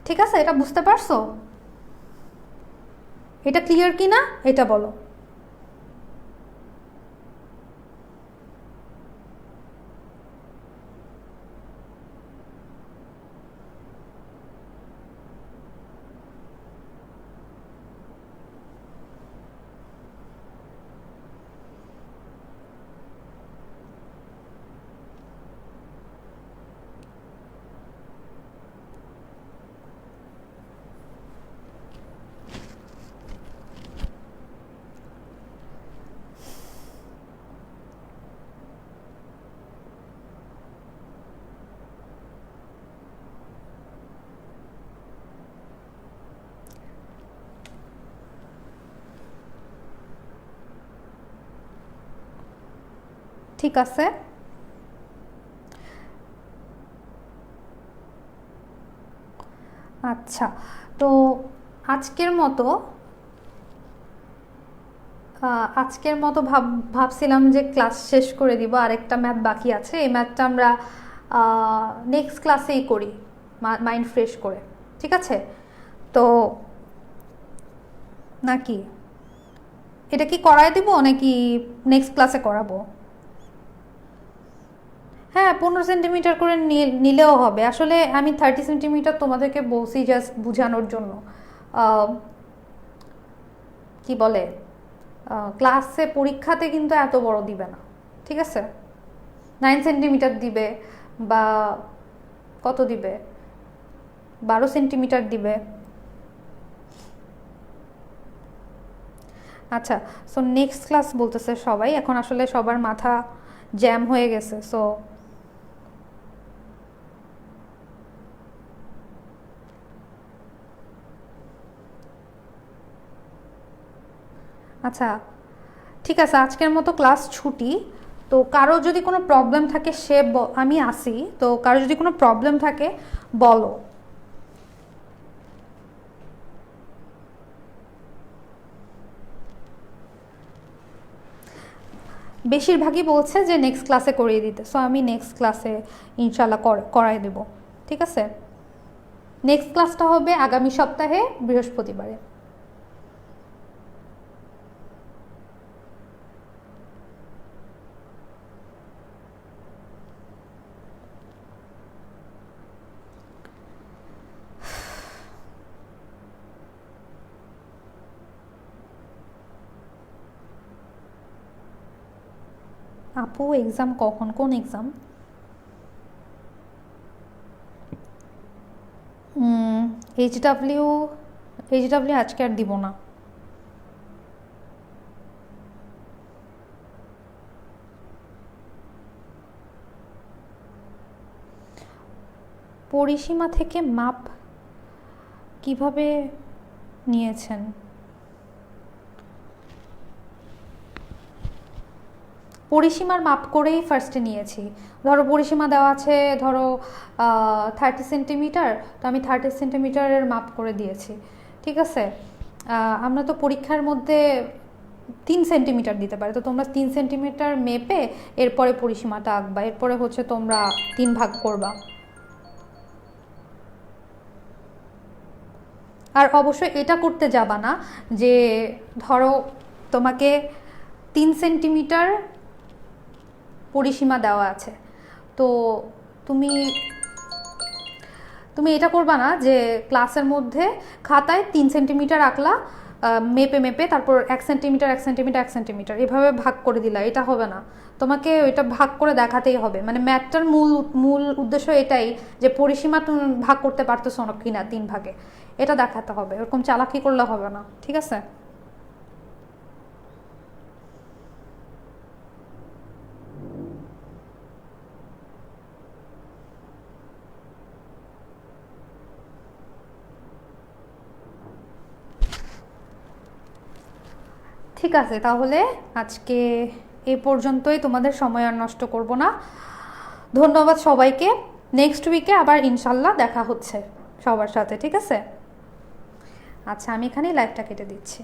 ঠিক আছে, এটা বুঝতে পারছো? এটা ক্লিয়ার কি না এটা বলো। ঠিক আছে, আচ্ছা। তো আজকের মতো ভাবছিলাম যে ক্লাস শেষ করে দিব, আরেকটা ম্যাথ বাকি আছে, এই ম্যাথটা আমরা নেক্সট ক্লাসেই করি মাইন্ড ফ্রেশ করে। ঠিক আছে, তো নাকি এটা কি করাই দিব নাকি নেক্সট ক্লাসে করাবো? হ্যাঁ, 15 সেন্টিমিটার করে নিলেও হবে। আসলে আমি 30 সেন্টিমিটার তোমাদেরকে বলছি জাস্ট বোঝানোর জন্য। কি বলে, ক্লাসে পরীক্ষাতে কিন্তু এত বড় দিবে না, ঠিক আছে? 9 সেন্টিমিটার দিবে বা কত দিবে, 12 সেন্টিমিটার দিবে। আচ্ছা, সো নেক্সট ক্লাস বলতেছে সবাই, এখন আসলে সবার মাথা জ্যাম হয়ে গেছে। সো আচ্ছা, ঠিক আছে, আজকের মতো ক্লাস ছুটি। তো কারো যদি কোনো প্রবলেম থাকে আমি আসি, তো কারো যদি কোনো প্রবলেম থাকে বলো। বেশিরভাগই বলছে যে নেক্সট ক্লাসে করিয়ে দিতে, সো আমি নেক্সট ক্লাসে ইনশাল্লাহ করাই দেব। ঠিক আছে, নেক্সট ক্লাসটা হবে আগামী সপ্তাহে বৃহস্পতিবারে। আপু এক্সাম কখন, কোন এক্সাম? এইচডাব্লিউ আজকে আর দিব না। পরিসীমা থেকে মাপ কিভাবে নিয়েছেন? পরিসীমার মাপ করেই ফার্স্টে নিয়েছি। ধরো পরিসীমা দেওয়া আছে, ধরো 30 সেন্টিমিটার, তো আমি 30 সেন্টিমিটারের মাপ করে দিয়েছি। ঠিক আছে, আমরা তো পরীক্ষার মধ্যে 3 সেন্টিমিটার দিতে পারি, তো তোমরা 3 সেন্টিমিটার মেপে এরপরে পরিসীমাটা আঁকবা, এরপরে হচ্ছে তোমরা 3 ভাগ করবা। আর অবশ্যই এটা করতে যাবা না যে ধরো তোমাকে 3 সেন্টিমিটার পরিসীমা দেওয়া আছে, তো তুমি তুমি এটা করবা না যে ক্লাসের মধ্যে খাতায় 3 সেন্টিমিটার আঁকলা, মেপে মেপে, তারপর 1 সেন্টিমিটার 1 সেন্টিমিটার 1 সেন্টিমিটার এভাবে ভাগ করে দিলা, এটা হবে না। তোমাকে ওইটা ভাগ করে দেখাতেই হবে। মানে ম্যাথটার মূল মূল উদ্দেশ্য এটাই যে পরিসীমা তুমি ভাগ করতে পারতেছো না কিনা 3 ভাগে, এটা দেখাতে হবে। এরকম চালাকি করলে হবে না, ঠিক আছে? ঠিক আছে, তাহলে আজকে এই পর্যন্তই, তোমাদের সময় আর নষ্ট করব না। ধন্যবাদ সবাইকে। নেক্সট উইকে আবার ইনশাল্লাহ দেখা হচ্ছে সবার সাথে, ঠিক আছে? আচ্ছা, আমি এখানেই লাইভটা কেটে দিচ্ছি।